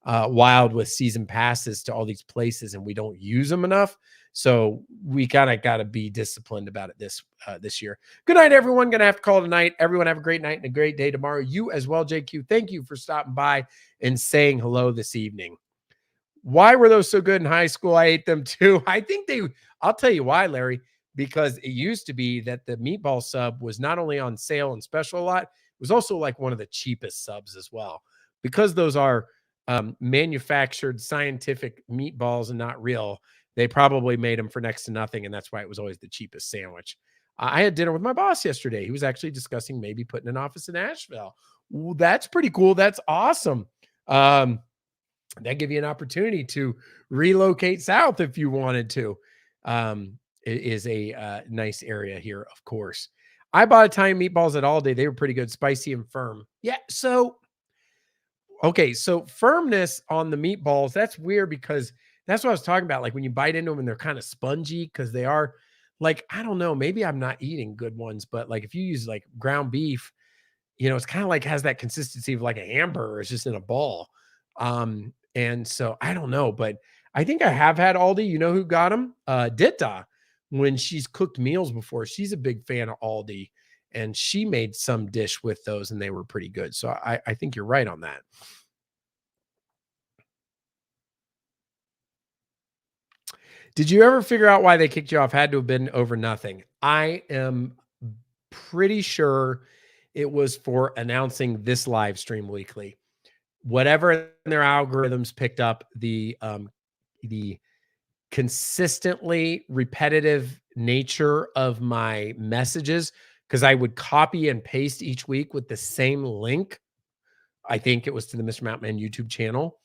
wild with season passes to all these places and we don't use them enough. So we kind of got to be disciplined about it this year. Good night, everyone. Gonna have to call tonight. Everyone have a great night and a great day tomorrow. You as well, JQ. Thank you for stopping by and saying hello this evening. Why were those so good in high school? I ate them too. I'll tell you why, Larry, because it used to be that the Meatball Sub was not only on sale and special a lot, it was also like one of the cheapest subs as well. Because those are manufactured scientific meatballs and not real, they probably made them for next to nothing. And that's why it was always the cheapest sandwich. I had dinner with my boss yesterday. He was actually discussing maybe putting an office in Asheville. Ooh, that's pretty cool. That's awesome. That give you an opportunity to relocate south if you wanted to. It is a nice area here, of course. I bought Italian meatballs at Aldi. They were pretty good, spicy and firm. Yeah. So, okay. So firmness on the meatballs, that's weird because that's what I was talking about. Like when you bite into them and they're kind of spongy because they are like, I don't know, maybe I'm not eating good ones, but like if you use like ground beef, it's kind of like has that consistency of like a hamburger. It's just in a ball. And so I don't know, but I think I have had Aldi. You know who got them? Ditta, when she's cooked meals before. She's a big fan of Aldi, and she made some dish with those, and they were pretty good. So I think you're right on that. Did you ever figure out why they kicked you off? Had to have been over nothing. I am pretty sure it was for announcing this live stream weekly. Whatever their algorithms picked up, the consistently repetitive nature of my messages, because I would copy and paste each week with the same link. I think it was to the Mr. Mountain Man YouTube channel.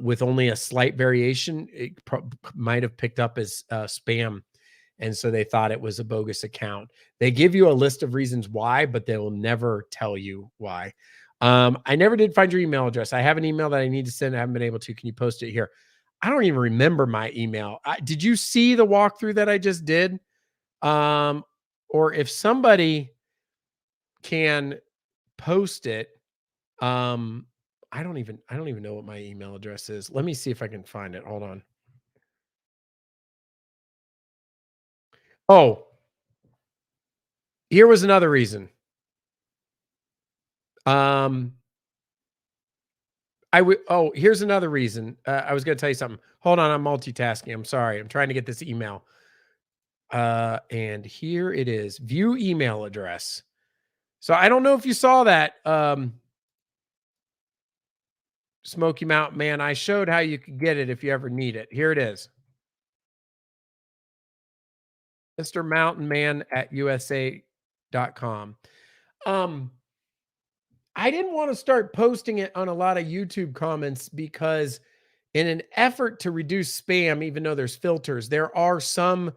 With only a slight variation, it might have picked up as spam. And so they thought it was a bogus account. They give you a list of reasons why, but they will never tell you why. I never did find your email address. I have an email that I need to send. I haven't been able to. Can you post it here? I don't even remember my email. Did you see the walkthrough that I just did? Or if somebody can post it, I don't even know what my email address is. Let me see if I can find it. Hold on. Oh, here was another reason. Here's another reason. I was going to tell you something. Hold on. I'm multitasking. I'm sorry. I'm trying to get this email. And here it is. View email address. So I don't know if you saw that. Smoky Mountain Man. I showed how you could get it if you ever need it. Here it is. Mr. Mountain Man at USA.com. I didn't want to start posting it on a lot of YouTube comments because in an effort to reduce spam, even though there's filters, there are some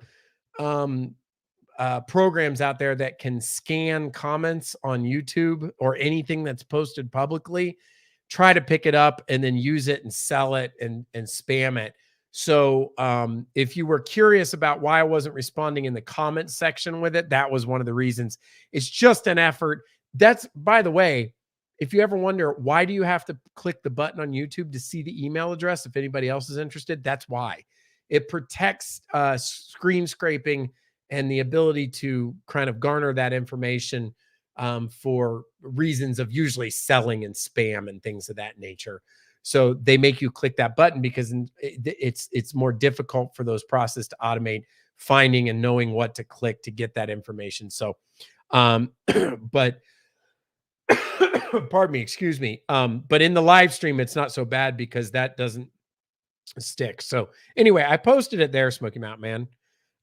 programs out there that can scan comments on YouTube or anything that's posted publicly, try to pick it up and then use it and sell it and spam it. So if you were curious about why I wasn't responding in the comment section with it, that was one of the reasons. It's just an effort. That's, by the way, if you ever wonder, why do you have to click the button on YouTube to see the email address if anybody else is interested? That's why. It protects screen scraping and the ability to kind of garner that information for reasons of usually selling and spam and things of that nature. So they make you click that button because it's more difficult for those processes to automate finding and knowing what to click to get that information. So, but pardon me, excuse me. But in the live stream, it's not so bad because that doesn't stick. So anyway, I posted it there, Smoky Mountain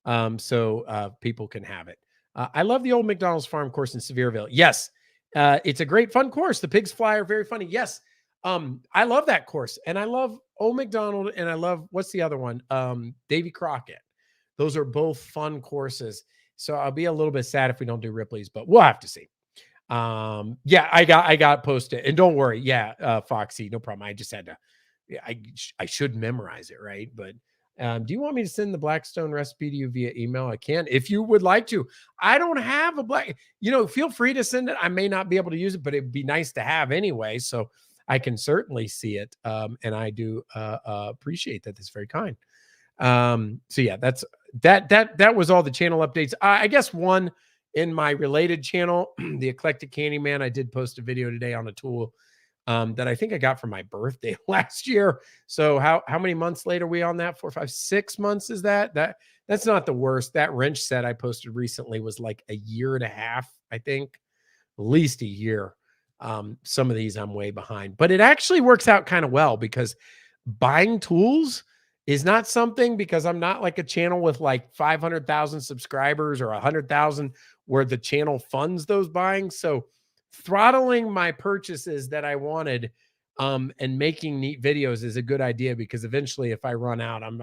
Man, so people can have it. I love the old McDonald's farm course in Sevierville. Yes, it's a great fun course. The pigs fly are very funny. Yes, I love that course, and I love Old McDonald, and I love, what's the other one? Davy Crockett. Those are both fun courses. So I'll be a little bit sad if we don't do Ripley's, but we'll have to see. Yeah, I got posted, and don't worry. Yeah, Foxy, no problem. I just had to. Yeah, I should memorize it, right? But Do you want me to send the Blackstone recipe to you via email? I can, if you would like to. I don't have a feel free to send it. I may not be able to use it, but it'd be nice to have anyway. So I can certainly see it. And I do appreciate that. That's very kind. So yeah, that was all the channel updates. I guess one in my related channel, the Eclectic Candyman, I did post a video today on a tool that I think I got for my birthday last year. So how many months later are we on that? 4, 5, 6 months is that's not the worst. That wrench set I posted recently was like a year and a half, I think, at least a year. Some of these I'm way behind, but it actually works out kind of well because buying tools is not something, because I'm not like a channel with like 500,000 subscribers or 100,000 where the channel funds those buying. So throttling my purchases that I wanted and making neat videos is a good idea, because eventually if I run out, I'm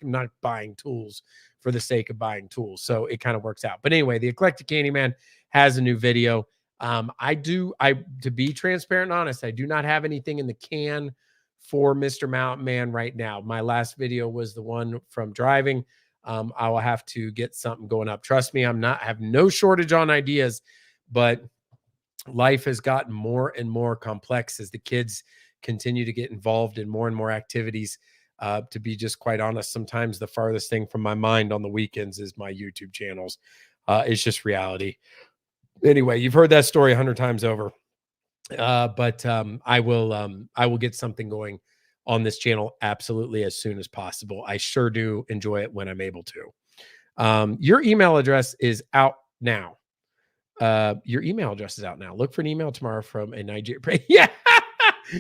not buying tools for the sake of buying tools. So it kind of works out. But anyway, the Eclectic Candyman has a new video. To be transparent and honest, I do not have anything in the can for Mr. Mountain Man right now. My last video was the one from driving. I will have to get something going up. Trust me, I have no shortage on ideas, but life has gotten more and more complex as the kids continue to get involved in more and more activities. To be just quite honest, sometimes the farthest thing from my mind on the weekends is my YouTube channels. It's just reality. Anyway, you've heard that story 100 times over. But I will get something going on this channel absolutely as soon as possible. I sure do enjoy it when I'm able to. Your email address is out now. Your email address is out now. Look for an email tomorrow from a Nigerian. Yeah,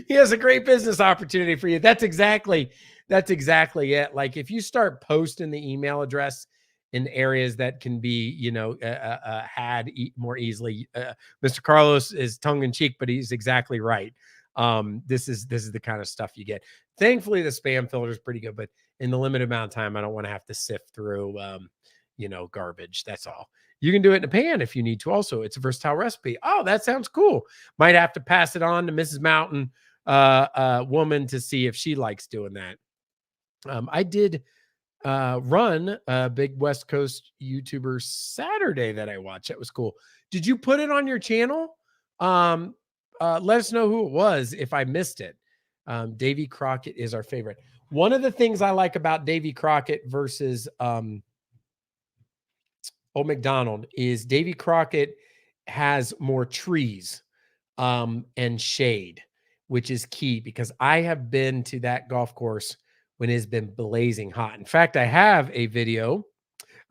he has a great business opportunity for you. That's exactly it. Like if you start posting the email address in areas that can be, had more easily. Mr. Carlos is tongue in cheek, but he's exactly right. This is the kind of stuff you get. Thankfully, the spam filter is pretty good, but in the limited amount of time, I don't want to have to sift through, garbage. That's all. You can do it in a pan if you need to. Also, it's a versatile recipe. Oh, that sounds cool. Might have to pass it on to Mrs. Mountain woman to see if she likes doing that. I did run a big West Coast YouTuber Saturday that I watched. That was cool. Did you put it on your channel? Let us know who it was if I missed it. Davy Crockett is our favorite. One of the things I like about Davy Crockett versus Old Mcdonald is Davy Crockett has more trees and shade, which is key, because I have been to that golf course when it's been blazing hot. In fact, I have a video,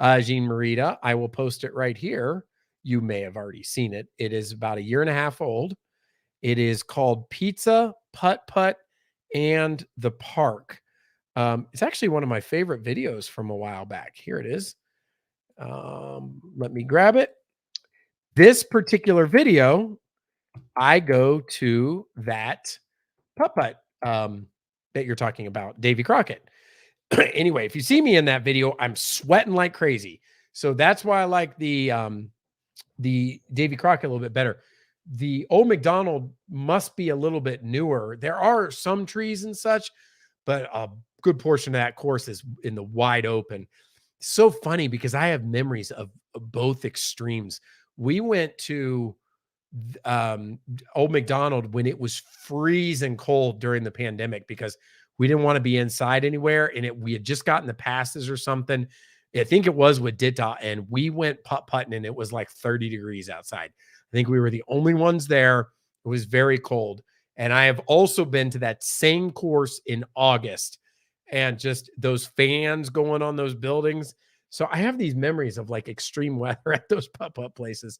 Jean Marita. I will post it right here. You may have already seen it. It is about a year and a half old. It is called Pizza, Putt Putt, and the Park. It's actually one of my favorite videos from a while back. Here it is. Let me grab it. This particular video, I go to that putt putt that you're talking about, Davy Crockett. Anyway, if you see me in that video, I'm sweating like crazy. So that's why I like the Davy Crockett a little bit better. The Old Mcdonald must be a little bit newer. There are some trees and such, but a good portion of that course is in the wide open. So funny, because I have memories of both extremes. We went to Old Mcdonald when it was freezing cold during the pandemic, because we didn't want to be inside anywhere, and we had just gotten the passes or something. I think it was with Dita, and we went putt-putting, and it was like 30 degrees outside. I think we were the only ones there. It was very cold. And I have also been to that same course in August, and just those fans going on those buildings. So I have these memories of like extreme weather at those putt-putt places.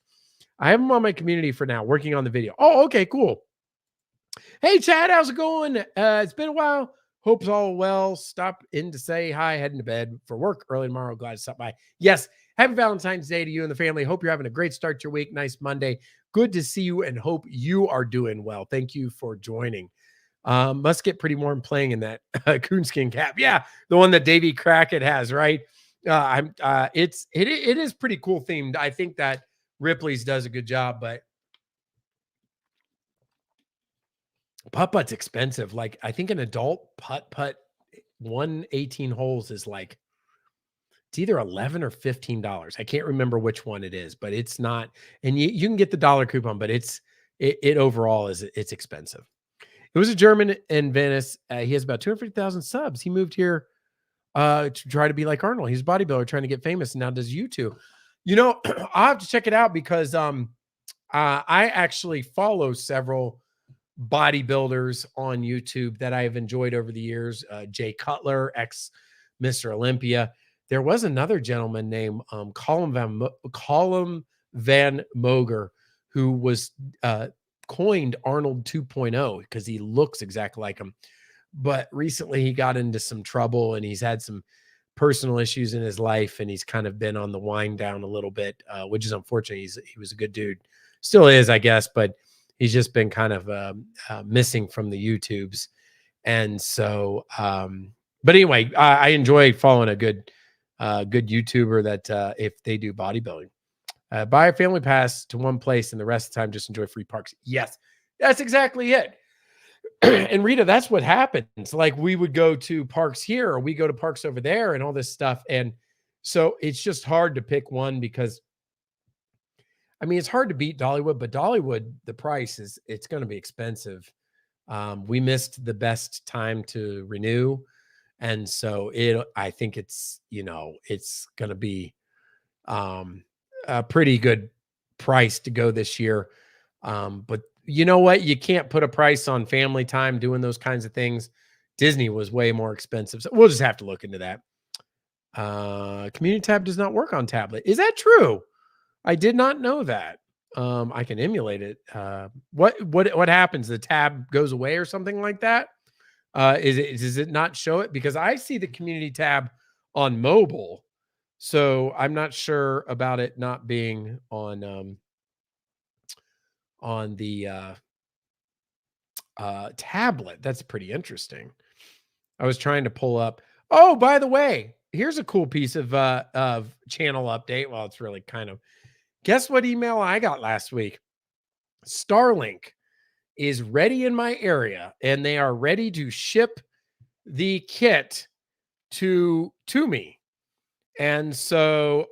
I have them on my community for now, working on the video. Oh, okay, cool. Hey, Chad, how's it going? It's been a while. Hope's all well. Stop in to say hi, heading to bed for work early tomorrow. Glad to stop by. Yes, happy Valentine's Day to you and the family. Hope you're having a great start to your week. Nice Monday. Good to see you, and hope you are doing well. Thank you for joining. Must get pretty warm playing in that coonskin cap. Yeah, the one that Davy Crockett has, right? It is pretty cool themed. I think that Ripley's does a good job, but putt-putt's expensive. Like, I think an adult putt-putt one 18 holes is like, it's either 11 or $15. I can't remember which one it is, but it's not. And you can get the dollar coupon, but it overall it's expensive. It was a German in Venice. He has about 250,000 subs. He moved here to try to be like Arnold. He's a bodybuilder trying to get famous and now does YouTube. You know, I'll have to check it out because I actually follow several bodybuilders on YouTube that I have enjoyed over the years. Jay Cutler, ex Mr. Olympia. There was another gentleman named Colin Van Moger who was coined Arnold 2.0 because he looks exactly like him. But recently he got into some trouble and he's had some personal issues in his life and he's kind of been on the wind down a little bit, which is unfortunate. He was a good dude, still is, I guess, but he's just been kind of missing from the YouTubes. And so, but anyway, I enjoy following a good YouTuber that if they do bodybuilding. Buy a family pass to one place and the rest of the time just enjoy free parks. Yes, that's exactly it. And Rita, that's what happens. Like we would go to parks here or we go to parks over there and all this stuff. And so it's just hard to pick one because I mean, it's hard to beat Dollywood, but Dollywood, the price it's going to be expensive. We missed the best time to renew. And so I think it's going to be a pretty good price to go this year. But you know what? You can't put a price on family time doing those kinds of things. Disney was way more expensive. So we'll just have to look into that. Community tab does not work on tablet. Is that true? I did not know that. I can emulate it. What happens? The tab goes away or something like that? Does it not show it? Because I see the community tab on mobile. So I'm not sure about it not being on the tablet. That's pretty interesting. I was trying to pull up. Oh, by the way, here's a cool piece of channel update. Well, it's really kind of. Guess what email I got last week? Starlink is ready in my area, and they are ready to ship the kit to me. And so,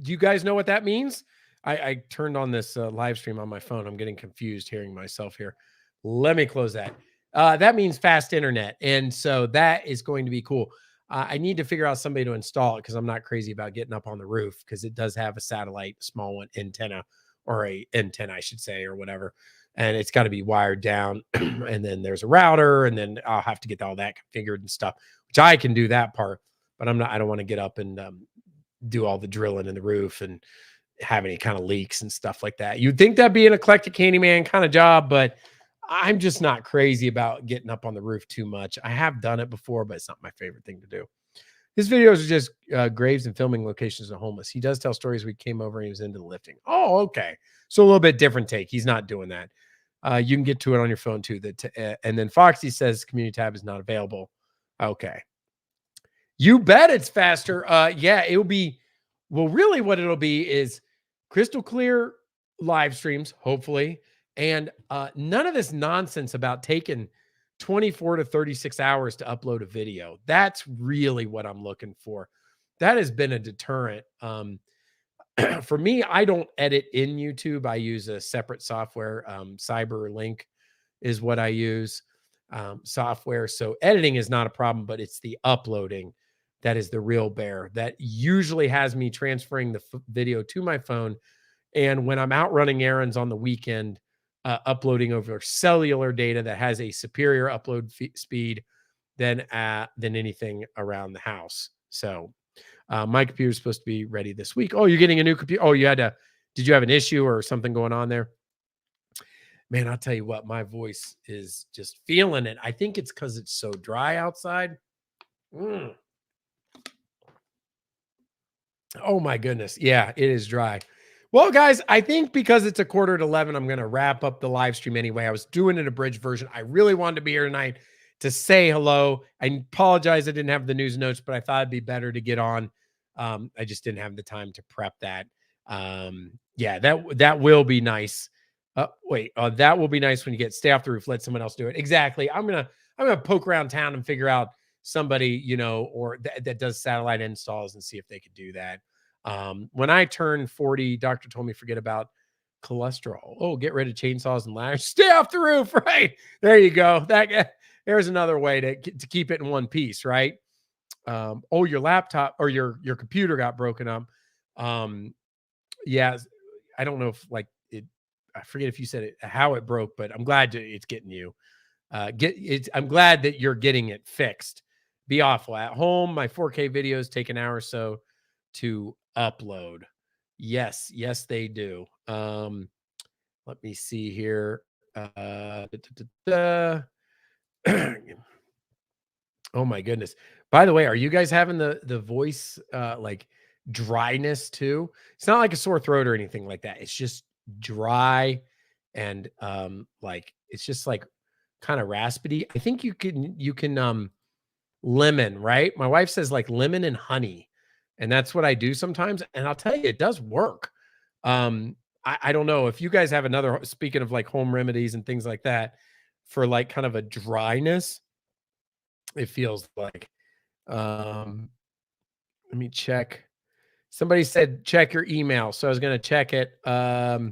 do you guys know what that means? I turned on this live stream on my phone. I'm getting confused hearing myself here. Let me close that. That means fast internet. And so that is going to be cool. I need to figure out somebody to install it because I'm not crazy about getting up on the roof because it does have a satellite, small one antenna or a antenna, I should say, or whatever. And it's got to be wired down. And then there's a router and then I'll have to get all that configured and stuff, which I can do that part, but I don't want to get up and do all the drilling in the roof and have any kind of leaks and stuff like that. You'd think that'd be an eclectic handyman kind of job, but I'm just not crazy about getting up on the roof too much. I have done it before, but it's not my favorite thing to do. His videos are just graves and filming locations of homeless. He does tell stories. We came over and he was into the lifting. Oh, okay. So a little bit different take. He's not doing that. You can get to it on your phone too. And then Foxy says community tab is not available. Okay. You bet it's faster. Yeah, it'll be. Well, really what it'll be is crystal clear live streams, hopefully. And none of this nonsense about taking 24 to 36 hours to upload a video. That's really what I'm looking for. That has been a deterrent. For me, I don't edit in YouTube. I use a separate software. CyberLink is what I use software. So editing is not a problem, but it's the uploading that is the real bear. That usually has me transferring the video to my phone. And when I'm out running errands on the weekend, uploading over cellular data that has a superior upload speed than anything around the house. So my computer is supposed to be ready this week. Oh, you're getting a new computer. Oh, did you have an issue or something going on there? Man, I'll tell you what, my voice is just feeling it. I think it's because it's so dry outside. Oh my goodness. Yeah, it is dry. Well, guys, I think because it's 10:45, I'm going to wrap up the live stream anyway. I was doing an abridged version. I really wanted to be here tonight to say hello. I apologize I didn't have the news notes, but I thought it'd be better to get on. I just didn't have the time to prep that. Yeah, that will be nice. That will be nice when you stay off the roof. Let someone else do it. Exactly. I'm gonna I'm gonna poke around town and figure out somebody, you know, or that does satellite installs and see if they could do that. When I turned 40, doctor told me forget about cholesterol. Oh, get rid of chainsaws and ladders. Stay off the roof, right? There you go. There's another way to keep it in one piece, right? Oh, your laptop or your computer got broken up. Yeah, I don't know if like it. I forget if you said it how it broke, but I'm glad it's getting you. I'm glad that you're getting it fixed. Be awful at home. My 4K videos take an hour or so to upload. Yes, they do. Let me see here. Oh my goodness. By the way, are you guys having the voice like dryness too? It's not like a sore throat or anything like that. It's just dry and like it's just like kind of raspy. I think you can lemon, right? My wife says like lemon and honey. And that's what I do sometimes. And I'll tell you, it does work. I don't know if you guys have another, speaking of like home remedies and things like that, for like kind of a dryness, it feels like. Um, Let me check. Somebody said check your email. So I was going to check it. I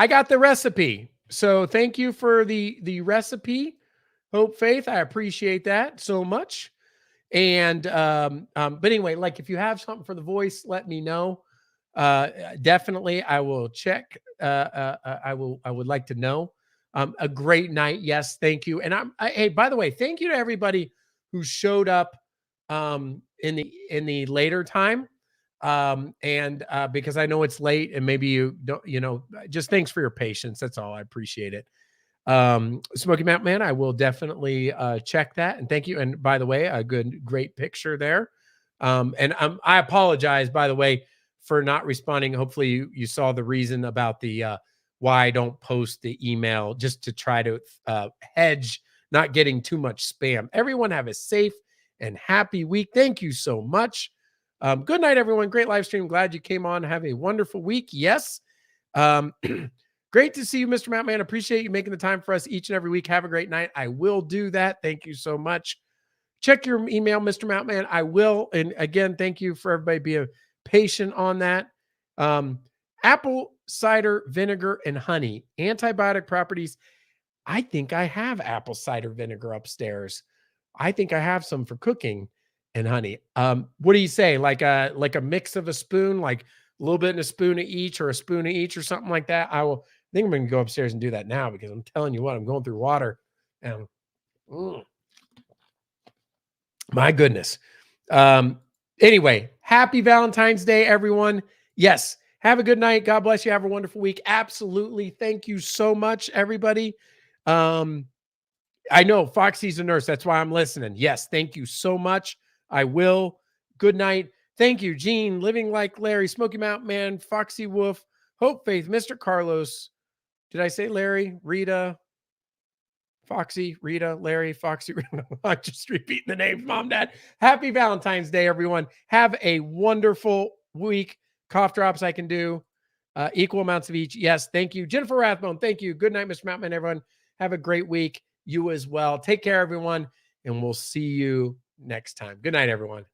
got the recipe. So thank you for the recipe, Hope Faith. I appreciate that so much. And but anyway, like if you have something for the voice, let me know. Definitely, I will check. I would like to know. A great night, yes, thank you. And hey, by the way, thank you to everybody who showed up in the later time. And because I know it's late and maybe you don't, you know, just thanks for your patience. That's all. I appreciate it. Smoky Mountain Man, I will definitely check that. And thank you. And by the way, a great picture there. And I apologize, by the way, for not responding. Hopefully you saw the reason about the why I don't post the email, just to try to hedge not getting too much spam. Everyone have a safe and happy week. Thank you so much. Good night, everyone. Great live stream. Glad you came on. Have a wonderful week. Yes. Great to see you, Mr. Mountain Man. Appreciate you making the time for us each and every week. Have a great night. I will do that. Thank you so much. Check your email, Mr. Mountain Man. I will. And again, thank you for everybody being patient on that. Apple cider vinegar and honey, antibiotic properties. I think I have apple cider vinegar upstairs. I think I have some for cooking and honey. What do you say? Like a mix of a spoon, like a little bit in a spoon of each, or a spoon of each, or something like that. I think I'm going to go upstairs and do that now, because I'm telling you what, I'm going through water and my goodness. Anyway, happy Valentine's Day, everyone. Yes. Have a good night. God bless you. Have a wonderful week. Absolutely. Thank you so much, everybody. I know Foxy's a nurse. That's why I'm listening. Yes. Thank you so much. I will. Good night. Thank you, Gene, Living Like Larry, Smoky Mountain Man, Foxy Wolf, Hope Faith, Mr. Carlos. Did I say Larry, Rita, Foxy, Rita, Larry, Foxy, Rita? I'm just repeating the names, Mom, Dad. Happy Valentine's Day, everyone. Have a wonderful week. Cough drops I can do. Equal amounts of each. Yes, thank you. Jennifer Rathbone, thank you. Good night, Mr. Mountain, everyone. Have a great week. You as well. Take care, everyone, and we'll see you next time. Good night, everyone.